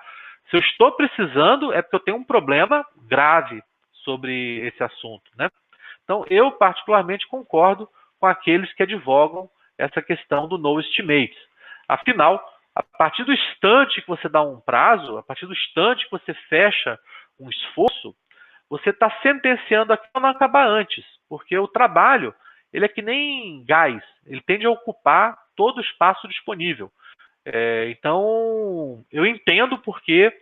Se eu estou precisando, é porque eu tenho um problema grave sobre esse assunto, né? Então, eu particularmente concordo com aqueles que advogam essa questão do no estimate. Afinal, a partir do instante que você dá um prazo, a partir do instante que você fecha um esforço, você está sentenciando aquilo a não acabar antes, porque o trabalho ele é que nem gás, ele tende a ocupar todo o espaço disponível. Então, eu entendo porque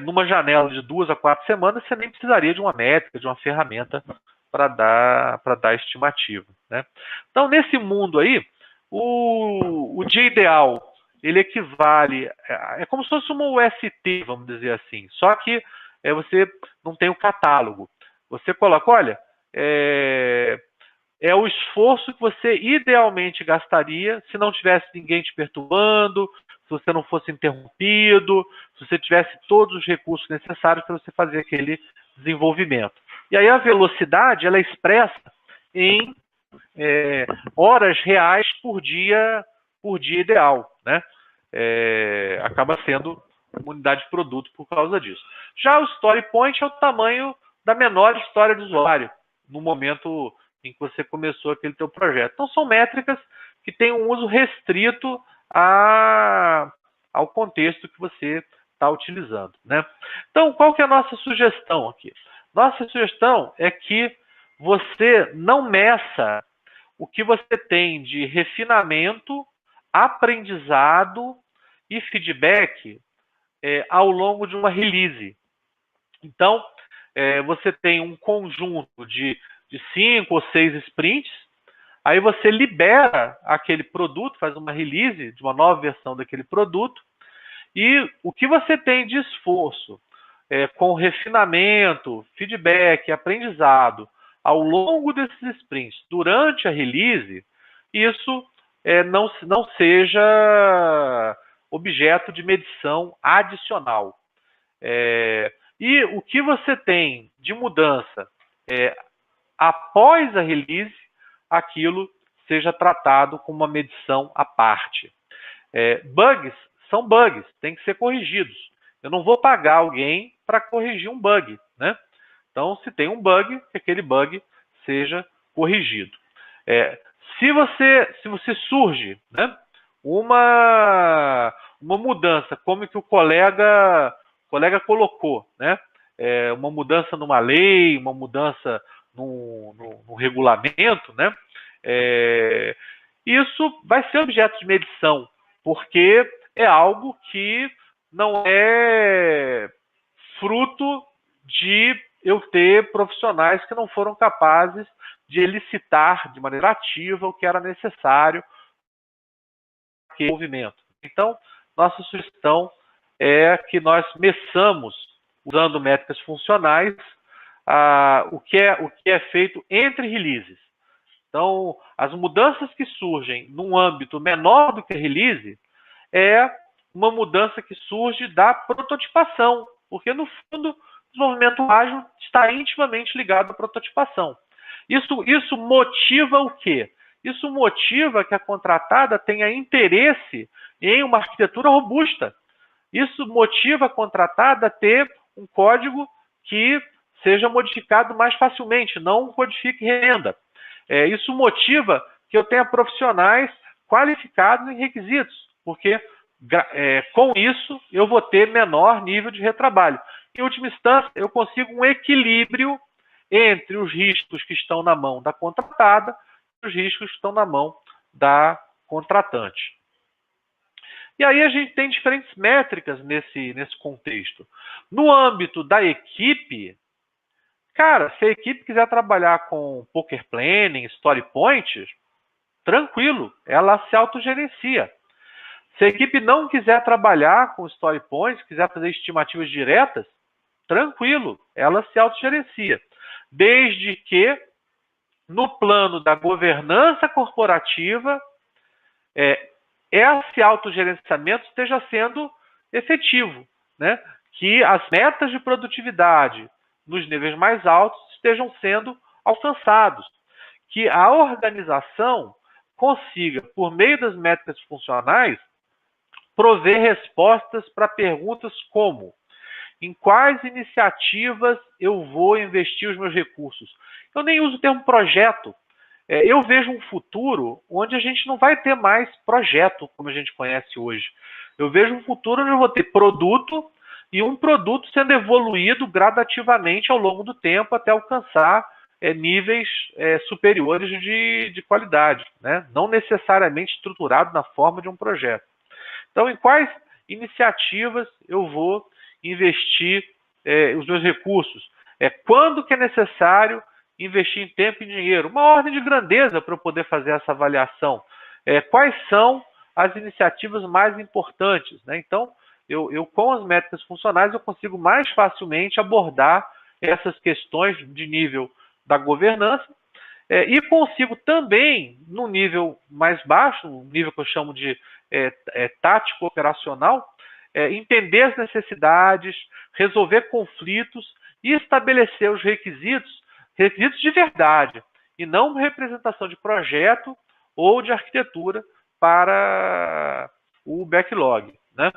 numa janela de 2 a 4 semanas você nem precisaria de uma métrica, de uma ferramenta para dar estimativa, né? Então, nesse mundo aí, o dia ideal ele equivale, é como se fosse uma UST, vamos dizer assim, só que você não tem o catálogo. Você coloca, olha, é o esforço que você idealmente gastaria se não tivesse ninguém te perturbando, se você não fosse interrompido, se você tivesse todos os recursos necessários para você fazer aquele desenvolvimento. E aí a velocidade ela é expressa em horas reais por dia ideal, né? Acaba sendo uma unidade de produto por causa disso. Já o story point é o tamanho da menor história do usuário no momento em que você começou aquele teu projeto. Então, são métricas que têm um uso restrito ao contexto que você está utilizando, né? Então, qual que é a nossa sugestão aqui? Nossa sugestão é que você não meça o que você tem de refinamento, aprendizado e feedback ao longo de uma release. Então, você tem um conjunto de 5 ou 6 sprints, aí você libera aquele produto, faz uma release de uma nova versão daquele produto, e o que você tem de esforço com refinamento, feedback, aprendizado ao longo desses sprints, durante a release, isso não seja objeto de medição adicional. E o que você tem de mudança após a release, aquilo seja tratado como uma medição à parte. Bugs são bugs, têm que ser corrigidos. Eu não vou pagar alguém para corrigir um bug, né? Então, se tem um bug, que aquele bug seja corrigido. Se você surge, né, uma mudança, como que o colega colocou, né? Uma mudança numa lei, uma mudança no regulamento, né? Isso vai ser objeto de medição, porque é algo que não é fruto de eu ter profissionais que não foram capazes de elicitar de maneira ativa o que era necessário para aquele movimento. Então, nossa sugestão é que nós meçamos, usando métricas funcionais, o que é feito entre releases. Então, as mudanças que surgem num âmbito menor do que a release é uma mudança que surge da prototipação, porque, no fundo, o desenvolvimento ágil está intimamente ligado à prototipação. Isso motiva o quê? Isso motiva que a contratada tenha interesse em uma arquitetura robusta. Isso motiva a contratada a ter um código que seja modificado mais facilmente, não codifique e renda. Isso motiva que eu tenha profissionais qualificados em requisitos, porque com isso eu vou ter menor nível de retrabalho. Em última instância, eu consigo um equilíbrio entre os riscos que estão na mão da contratada e os riscos que estão na mão da contratante. E aí a gente tem diferentes métricas nesse contexto. No âmbito da equipe, cara, se a equipe quiser trabalhar com poker planning, story points, tranquilo, ela se autogerencia. Se a equipe não quiser trabalhar com story points, quiser fazer estimativas diretas, tranquilo, ela se autogerencia. Desde que, no plano da governança corporativa, esse autogerenciamento esteja sendo efetivo, né? Que as metas de produtividade nos níveis mais altos estejam sendo alcançados, que a organização consiga, por meio das métricas funcionais, prover respostas para perguntas como: em quais iniciativas eu vou investir os meus recursos? Eu nem uso o termo projeto. Eu vejo um futuro onde a gente não vai ter mais projeto, como a gente conhece hoje. Eu vejo um futuro onde eu vou ter produto e um produto sendo evoluído gradativamente ao longo do tempo até alcançar níveis superiores de qualidade, né? Não necessariamente estruturado na forma de um projeto. Então, em quais iniciativas eu vou investir os meus recursos? Quando que é necessário investir em tempo e dinheiro? Uma ordem de grandeza para eu poder fazer essa avaliação. Quais são as iniciativas mais importantes, né? Então, eu com as métricas funcionais, eu consigo mais facilmente abordar essas questões de nível da governança e consigo também, no nível mais baixo, um nível que eu chamo de tático operacional, entender as necessidades, resolver conflitos e estabelecer os requisitos de verdade, e não representação de projeto ou de arquitetura para o backlog, né?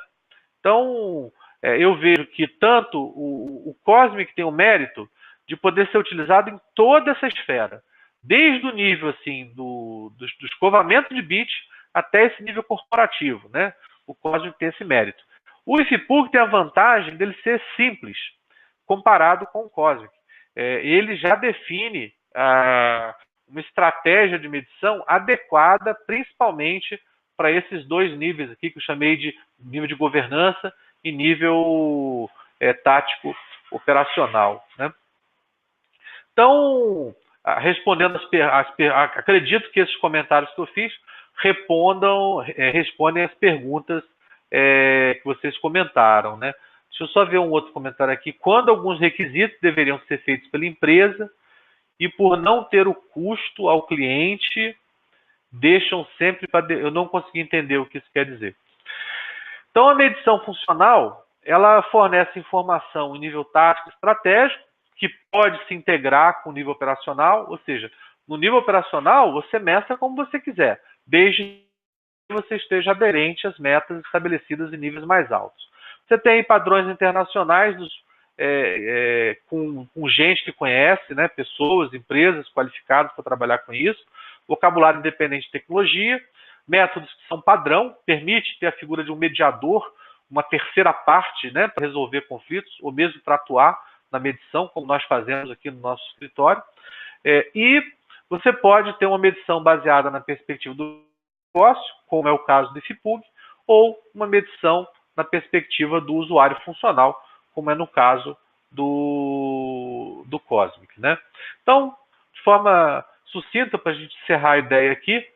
Então, eu vejo que tanto o Cosmic tem o mérito de poder ser utilizado em toda essa esfera, desde o nível assim do escovamento de bit até esse nível corporativo, né? O código tem esse mérito. O IFPUG tem a vantagem dele ser simples, comparado com o Cosmic. Ele já define uma estratégia de medição adequada, principalmente para esses dois níveis aqui, que eu chamei de nível de governança e nível tático operacional, né? Então, respondendo acredito que esses comentários que eu fiz respondem às perguntas que vocês comentaram, né? Deixa eu só ver um outro comentário aqui. Quando alguns requisitos deveriam ser feitos pela empresa e por não ter o custo ao cliente, deixam sempre para... Eu não consegui entender o que isso quer dizer. Então, a medição funcional, ela fornece informação em nível tático e estratégico, que pode se integrar com o nível operacional, ou seja, no nível operacional, você mestra como você quiser, desde que você esteja aderente às metas estabelecidas em níveis mais altos. Você tem padrões internacionais com gente que conhece, né, pessoas, empresas qualificadas para trabalhar com isso, vocabulário independente de tecnologia, métodos que são padrão, permite ter a figura de um mediador, uma terceira parte, né, para resolver conflitos, ou mesmo para atuar na medição, como nós fazemos aqui no nosso escritório. E você pode ter uma medição baseada na perspectiva do negócio, como é o caso do IFPUG, ou uma medição na perspectiva do usuário funcional, como é no caso do Cosmic, né? Então, de forma sucinta, para a gente encerrar a ideia aqui,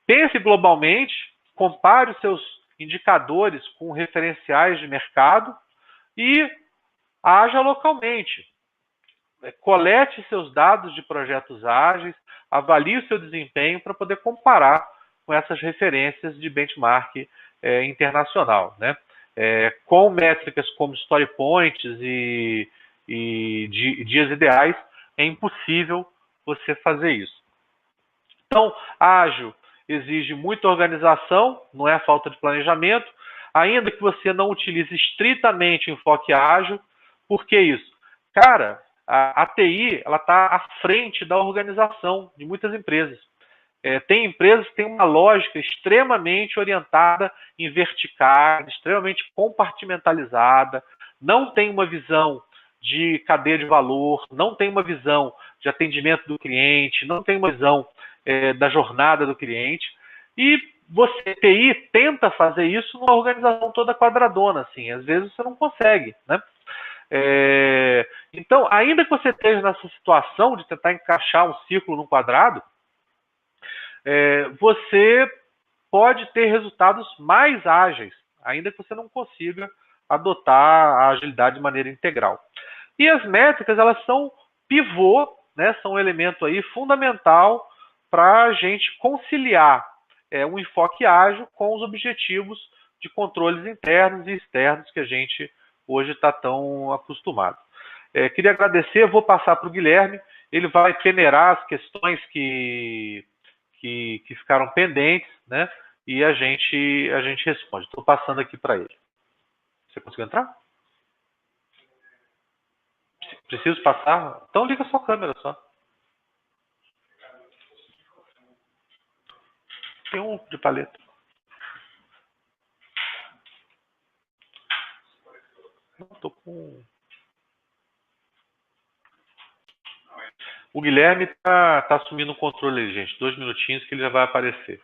pense globalmente, compare os seus indicadores com referenciais de mercado e haja localmente. Colete seus dados de projetos ágeis, avalie o seu desempenho para poder comparar com essas referências de benchmark internacional, né? Com métricas como story points e dias ideais, é impossível você fazer isso. Então, ágil exige muita organização, não é falta de planejamento, ainda que você não utilize estritamente o enfoque ágil. Por que isso? Cara, a TI está à frente da organização de muitas empresas. Tem empresas que têm uma lógica extremamente orientada em vertical, extremamente compartimentalizada, não tem uma visão de cadeia de valor, não tem uma visão de atendimento do cliente, não tem uma visão da jornada do cliente. E você, TI, tenta fazer isso numa organização toda quadradona, assim. Às vezes você não consegue, né? Então, ainda que você esteja nessa situação de tentar encaixar um círculo num quadrado, você pode ter resultados mais ágeis, ainda que você não consiga adotar a agilidade de maneira integral. E as métricas, elas são pivô, né, são um elemento aí fundamental para a gente conciliar um enfoque ágil com os objetivos de controles internos e externos que a gente hoje está tão acostumado. Queria agradecer, vou passar para o Guilherme, ele vai peneirar as questões que ficaram pendentes, né? E a gente responde. Estou passando aqui para ele. Você conseguiu entrar? Preciso passar? Então liga sua câmera só. Tem um de paleta. Não, tô com... O Guilherme tá assumindo o controle aí, gente. 2 minutinhos que ele já vai aparecer.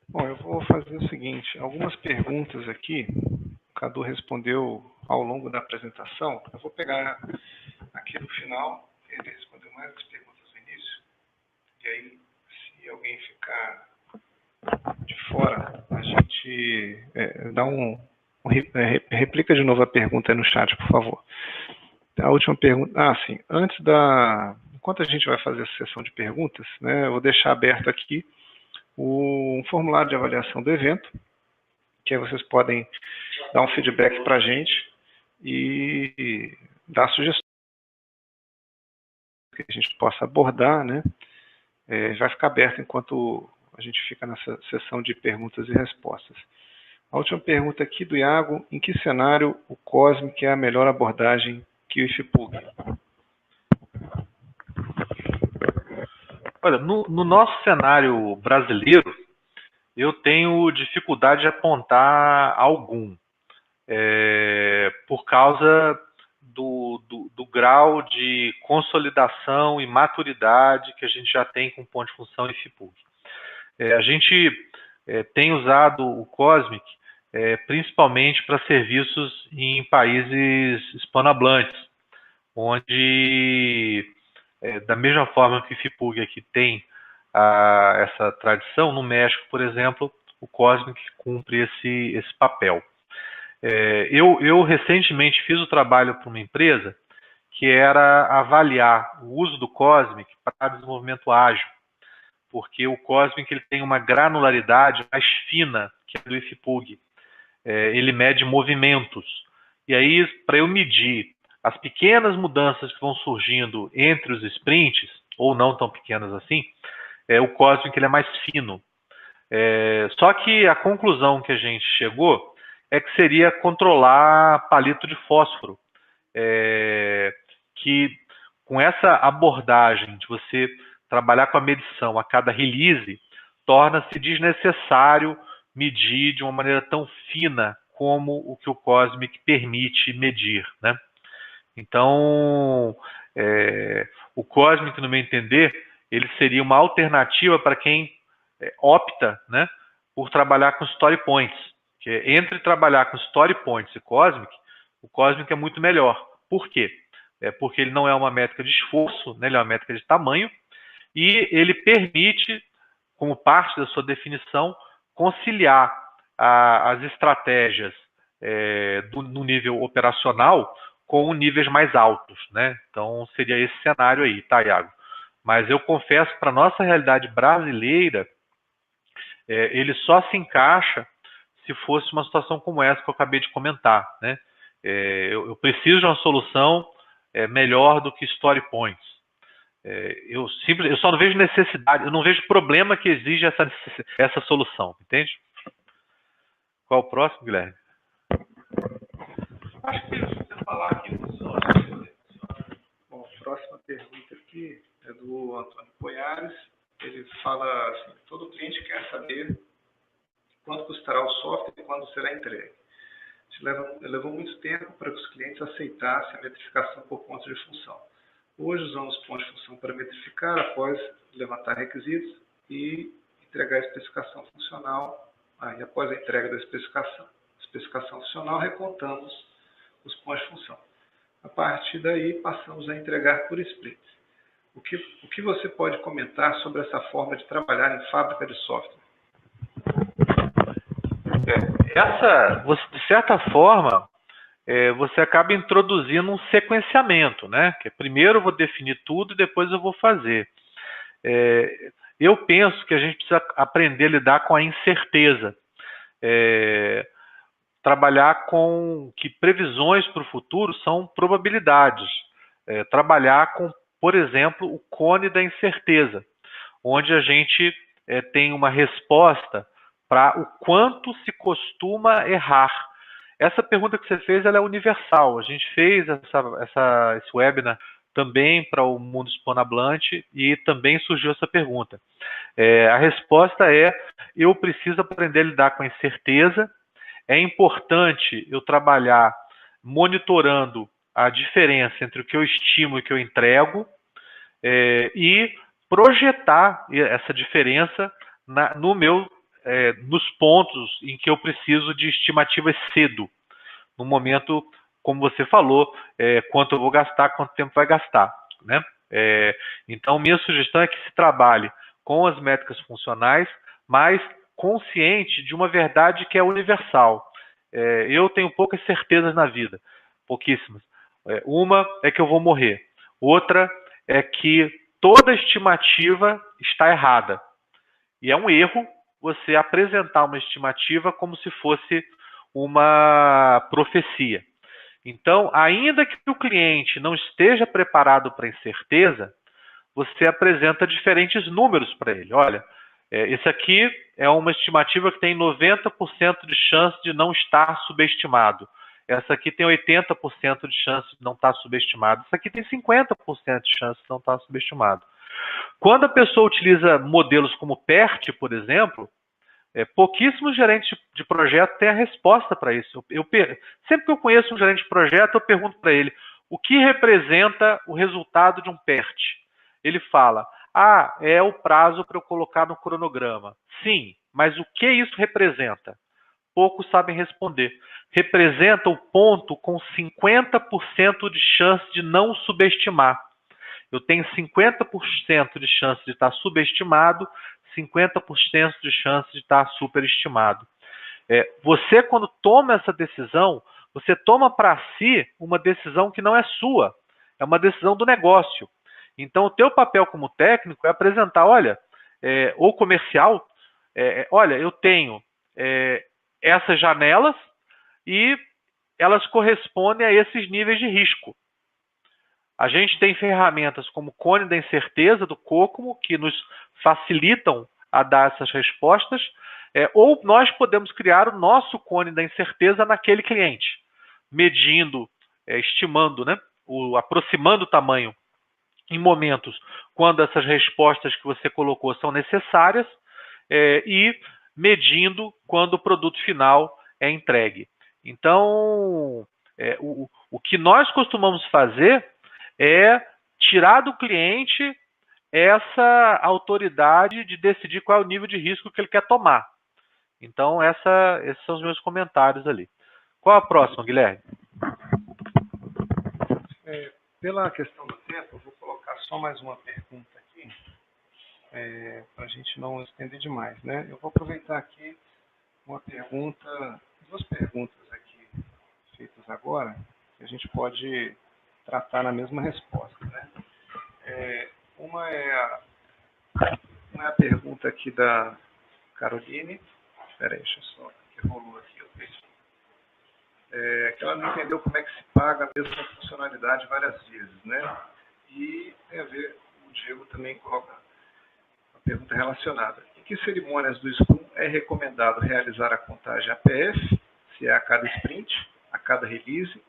Bom, eu vou fazer o seguinte, algumas perguntas aqui, o Cadu respondeu ao longo da apresentação, eu vou pegar aqui no final, ele respondeu mais as perguntas no início, e aí, se alguém ficar de fora, a gente dá replica de novo a pergunta aí no chat, por favor. A última pergunta, sim, enquanto a gente vai fazer a sessão de perguntas, né, eu vou deixar aberto aqui um formulário de avaliação do evento, que aí vocês podem dar um feedback para a gente e dar sugestões que a gente possa abordar, né? Vai ficar aberto enquanto a gente fica nessa sessão de perguntas e respostas. A última pergunta aqui do Iago: em que cenário o Cosmic é a melhor abordagem que o IFPUG? Olha, no nosso cenário brasileiro, eu tenho dificuldade de apontar algum, por causa do grau de consolidação e maturidade que a gente já tem com ponto de função e IFPUG. A gente tem usado o Cosmic principalmente para serviços em países hispanohablantes, onde, da mesma forma que o IFPUG aqui tem essa tradição, no México, por exemplo, o Cosmic cumpre esse papel. Eu recentemente fiz o trabalho para uma empresa que era avaliar o uso do Cosmic para desenvolvimento ágil, porque o Cosmic ele tem uma granularidade mais fina que a do IFPUG. Ele mede movimentos. E aí, para eu medir as pequenas mudanças que vão surgindo entre os sprints, ou não tão pequenas assim, o Cosmic ele é mais fino. Só que a conclusão que a gente chegou é que seria controlar palito de fósforo, que com essa abordagem de você trabalhar com a medição a cada release, torna-se desnecessário medir de uma maneira tão fina como o que o Cosmic permite medir, né? Então, o Cosmic, no meu entender, ele seria uma alternativa para quem opta, né, por trabalhar com story points. Que entre trabalhar com story points e Cosmic, o Cosmic é muito melhor. Por quê? Porque ele não é uma métrica de esforço, né, ele é uma métrica de tamanho, e ele permite, como parte da sua definição, conciliar as estratégias no nível operacional com níveis mais altos, né? Então seria esse cenário aí, tá, Iago? Mas eu confesso que para a nossa realidade brasileira, ele só se encaixa se fosse uma situação como essa que eu acabei de comentar, né? Eu preciso de uma solução melhor do que story points. Eu só não vejo necessidade, eu não vejo problema que exige essa solução, entende? Qual o próximo, Guilherme? Acho que você falar aqui funciona. Bom, a próxima pergunta aqui é do Antônio Poiares. Ele fala assim: todo cliente quer saber quanto custará o software e quando será entregue. Levou muito tempo para que os clientes aceitassem a metrificação por pontos de função. Hoje usamos pontos de função para metrificar após levantar requisitos e entregar a especificação funcional. E após a entrega da especificação funcional, recontamos os pontos de função. A partir daí, passamos a entregar por sprints. O que você pode comentar sobre essa forma de trabalhar em fábrica de software? De certa forma, você acaba introduzindo um sequenciamento, né? Que primeiro eu vou definir tudo e depois eu vou fazer. Eu penso que a gente precisa aprender a lidar com a incerteza. Trabalhar com que previsões para o futuro são probabilidades. Trabalhar com, por exemplo, o cone da incerteza, onde a gente tem uma resposta para o quanto se costuma errar. Essa pergunta que você fez, ela é universal. A gente fez esse webinar também para o mundo hispanohablante e também surgiu essa pergunta. A resposta é: eu preciso aprender a lidar com a incerteza. É importante eu trabalhar monitorando a diferença entre o que eu estimo e o que eu entrego e projetar essa diferença no meu nos pontos em que eu preciso de estimativas cedo, no momento, como você falou, quanto eu vou gastar, quanto tempo vai gastar, né? Então, minha sugestão é que se trabalhe com as métricas funcionais, mas consciente de uma verdade que é universal. Eu tenho poucas certezas na vida, pouquíssimas. Uma é que eu vou morrer, outra é que toda estimativa está errada. E é um erro você apresentar uma estimativa como se fosse uma profecia. Então, ainda que o cliente não esteja preparado para a incerteza, você apresenta diferentes números para ele. Olha, esse aqui é uma estimativa que tem 90% de chance de não estar subestimado. Essa aqui tem 80% de chance de não estar subestimado. Essa aqui tem 50% de chance de não estar subestimado. Quando a pessoa utiliza modelos como PERT, por exemplo, pouquíssimos gerentes de projeto têm a resposta para isso. Sempre que eu conheço um gerente de projeto, eu pergunto para ele o que representa o resultado de um PERT. Ele fala, é o prazo para eu colocar no cronograma. Sim, mas o que isso representa? Poucos sabem responder. Representa o ponto com 50% de chance de não subestimar. Eu tenho 50% de chance de estar subestimado, 50% de chance de estar superestimado. Você, quando toma essa decisão, você toma para si uma decisão que não é sua, é uma decisão do negócio. Então, o teu papel como técnico é apresentar, olha, ou comercial, olha, eu tenho essas janelas e elas correspondem a esses níveis de risco. A gente tem ferramentas como o Cone da Incerteza, do Kokomo, que nos facilitam a dar essas respostas, ou nós podemos criar o nosso Cone da Incerteza naquele cliente, medindo, estimando, né, aproximando o tamanho em momentos quando essas respostas que você colocou são necessárias e medindo quando o produto final é entregue. Então, o que nós costumamos fazer é tirar do cliente essa autoridade de decidir qual é o nível de risco que ele quer tomar. Então, esses são os meus comentários ali. Qual a próxima, Guilherme? Pela questão do tempo, eu vou colocar só mais uma pergunta aqui, para a gente não estender demais, né? Eu vou aproveitar aqui duas perguntas aqui feitas agora, que a gente pode tratar na mesma resposta, né? Uma é a pergunta aqui da Caroline. Espera aí, deixa eu só, que rolou aqui o texto. Que ela não entendeu como é que se paga a mesma funcionalidade várias vezes, né? E tem a ver, o Diego também coloca a pergunta relacionada. Em que cerimônias do Scrum é recomendado realizar a contagem APF, se é a cada sprint, a cada release?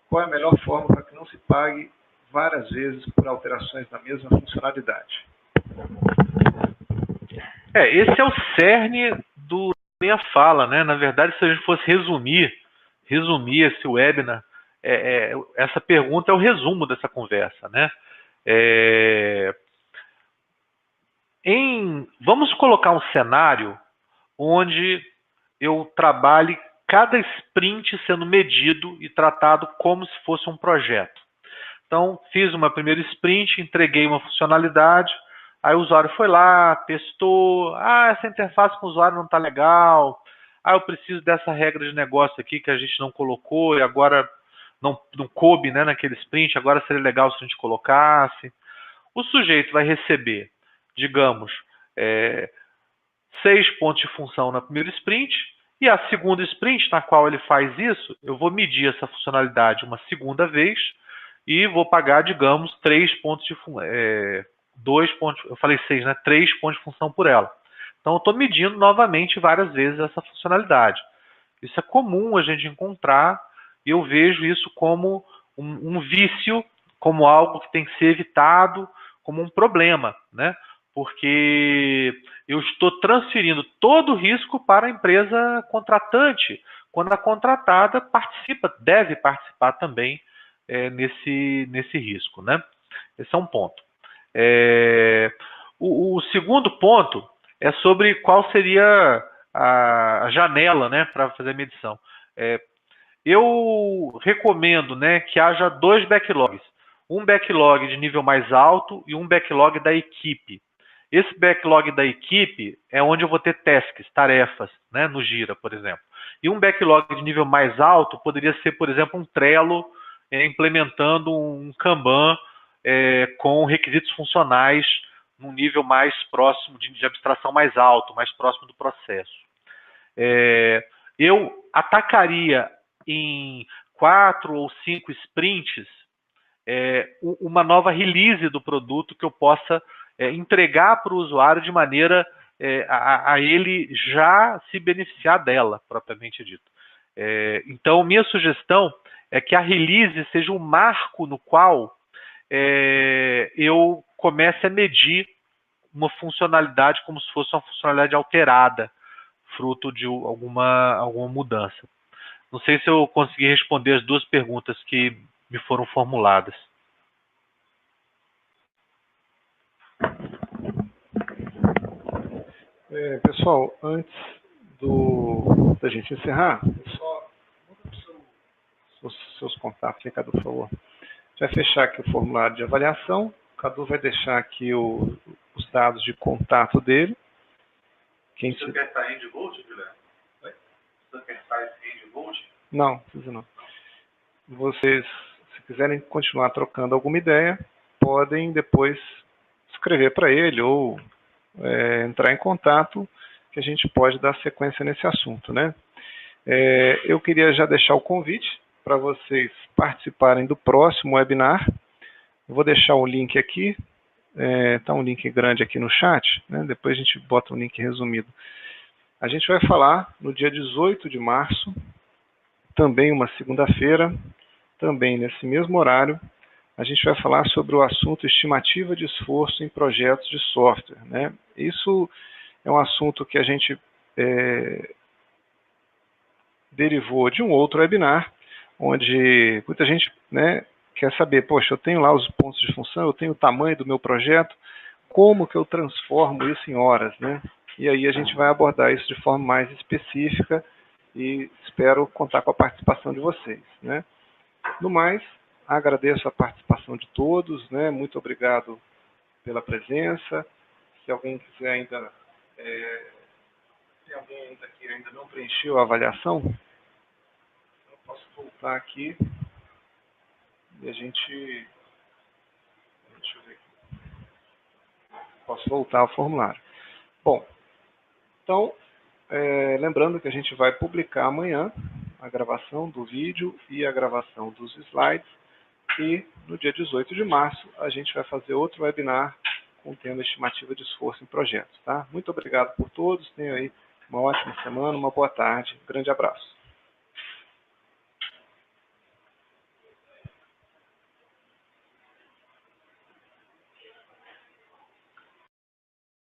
Qual é a melhor forma para que não se pague várias vezes por alterações na mesma funcionalidade? Esse é o cerne da minha fala, né? Na verdade, se a gente fosse resumir esse webinar, essa pergunta é o resumo dessa conversa, né? Vamos colocar um cenário onde eu trabalhe cada sprint sendo medido e tratado como se fosse um projeto. Então, fiz uma primeira sprint, entreguei uma funcionalidade, aí o usuário foi lá, testou, essa interface com o usuário não está legal, eu preciso dessa regra de negócio aqui que a gente não colocou e agora não coube, né, naquele sprint, agora seria legal se a gente colocasse. O sujeito vai receber, digamos, 6 pontos de função na primeira sprint, e a segunda sprint, na qual ele faz isso, eu vou medir essa funcionalidade uma segunda vez e vou pagar, digamos, 3 pontos de função, 2 pontos, eu falei 6, né? 3 pontos de função por ela. Então, eu estou medindo novamente várias vezes essa funcionalidade. Isso é comum a gente encontrar, e eu vejo isso como um vício, como algo que tem que ser evitado, como um problema, né? Porque eu estou transferindo todo o risco para a empresa contratante, quando a contratada deve participar também nesse risco, né? Esse é um ponto. O segundo ponto é sobre qual seria a janela, né, para fazer a medição. Eu recomendo, né, que haja 2 backlogs. Um backlog de nível mais alto e um backlog da equipe. Esse backlog da equipe é onde eu vou ter tasks, tarefas, né, no Gira, por exemplo. E um backlog de nível mais alto poderia ser, por exemplo, um Trello implementando um Kanban com requisitos funcionais num nível mais próximo, de abstração mais alto, mais próximo do processo. Eu atacaria em 4 ou 5 sprints uma nova release do produto que eu possa entregar para o usuário de maneira a ele já se beneficiar dela, propriamente dito. Então, minha sugestão é que a release seja um marco no qual eu comece a medir uma funcionalidade como se fosse uma funcionalidade alterada, fruto de alguma mudança. Não sei se eu consegui responder as 2 perguntas que me foram formuladas. Pessoal, antes da gente encerrar, só os seus contatos, Cadu, por favor. Vai fechar aqui o formulário de avaliação. O Cadu vai deixar aqui os dados de contato dele. Você quer estar em Volt, Guilherme? Você quer estar em Volt? Não, precisa não. Vocês, se quiserem continuar trocando alguma ideia, podem depois escrever para ele ou entrar em contato, que a gente pode dar sequência nesse assunto, né? Eu queria já deixar o convite para vocês participarem do próximo webinar. Eu vou deixar o link aqui, tá um link grande aqui no chat, né? Depois a gente bota um link resumido. A gente vai falar no dia 18 de março, também uma segunda-feira, também nesse mesmo horário, a gente vai falar sobre o assunto estimativa de esforço em projetos de software, né? Isso é um assunto que a gente derivou de um outro webinar, onde muita gente, né, quer saber, poxa, eu tenho lá os pontos de função, eu tenho o tamanho do meu projeto, como que eu transformo isso em horas, né? E aí a gente vai abordar isso de forma mais específica e espero contar com a participação de vocês, né? No mais, agradeço a participação de todos, né? Muito obrigado pela presença. Se alguém quiser ainda, se alguém ainda que ainda não preencheu a avaliação, eu posso voltar aqui e a gente, deixa eu ver aqui, posso voltar ao formulário. Bom, então, lembrando que a gente vai publicar amanhã a gravação do vídeo e a gravação dos slides. E no dia 18 de março a gente vai fazer outro webinar com o tema estimativa de esforço em projetos. Tá? Muito obrigado por todos, tenham aí uma ótima semana, uma boa tarde, grande abraço.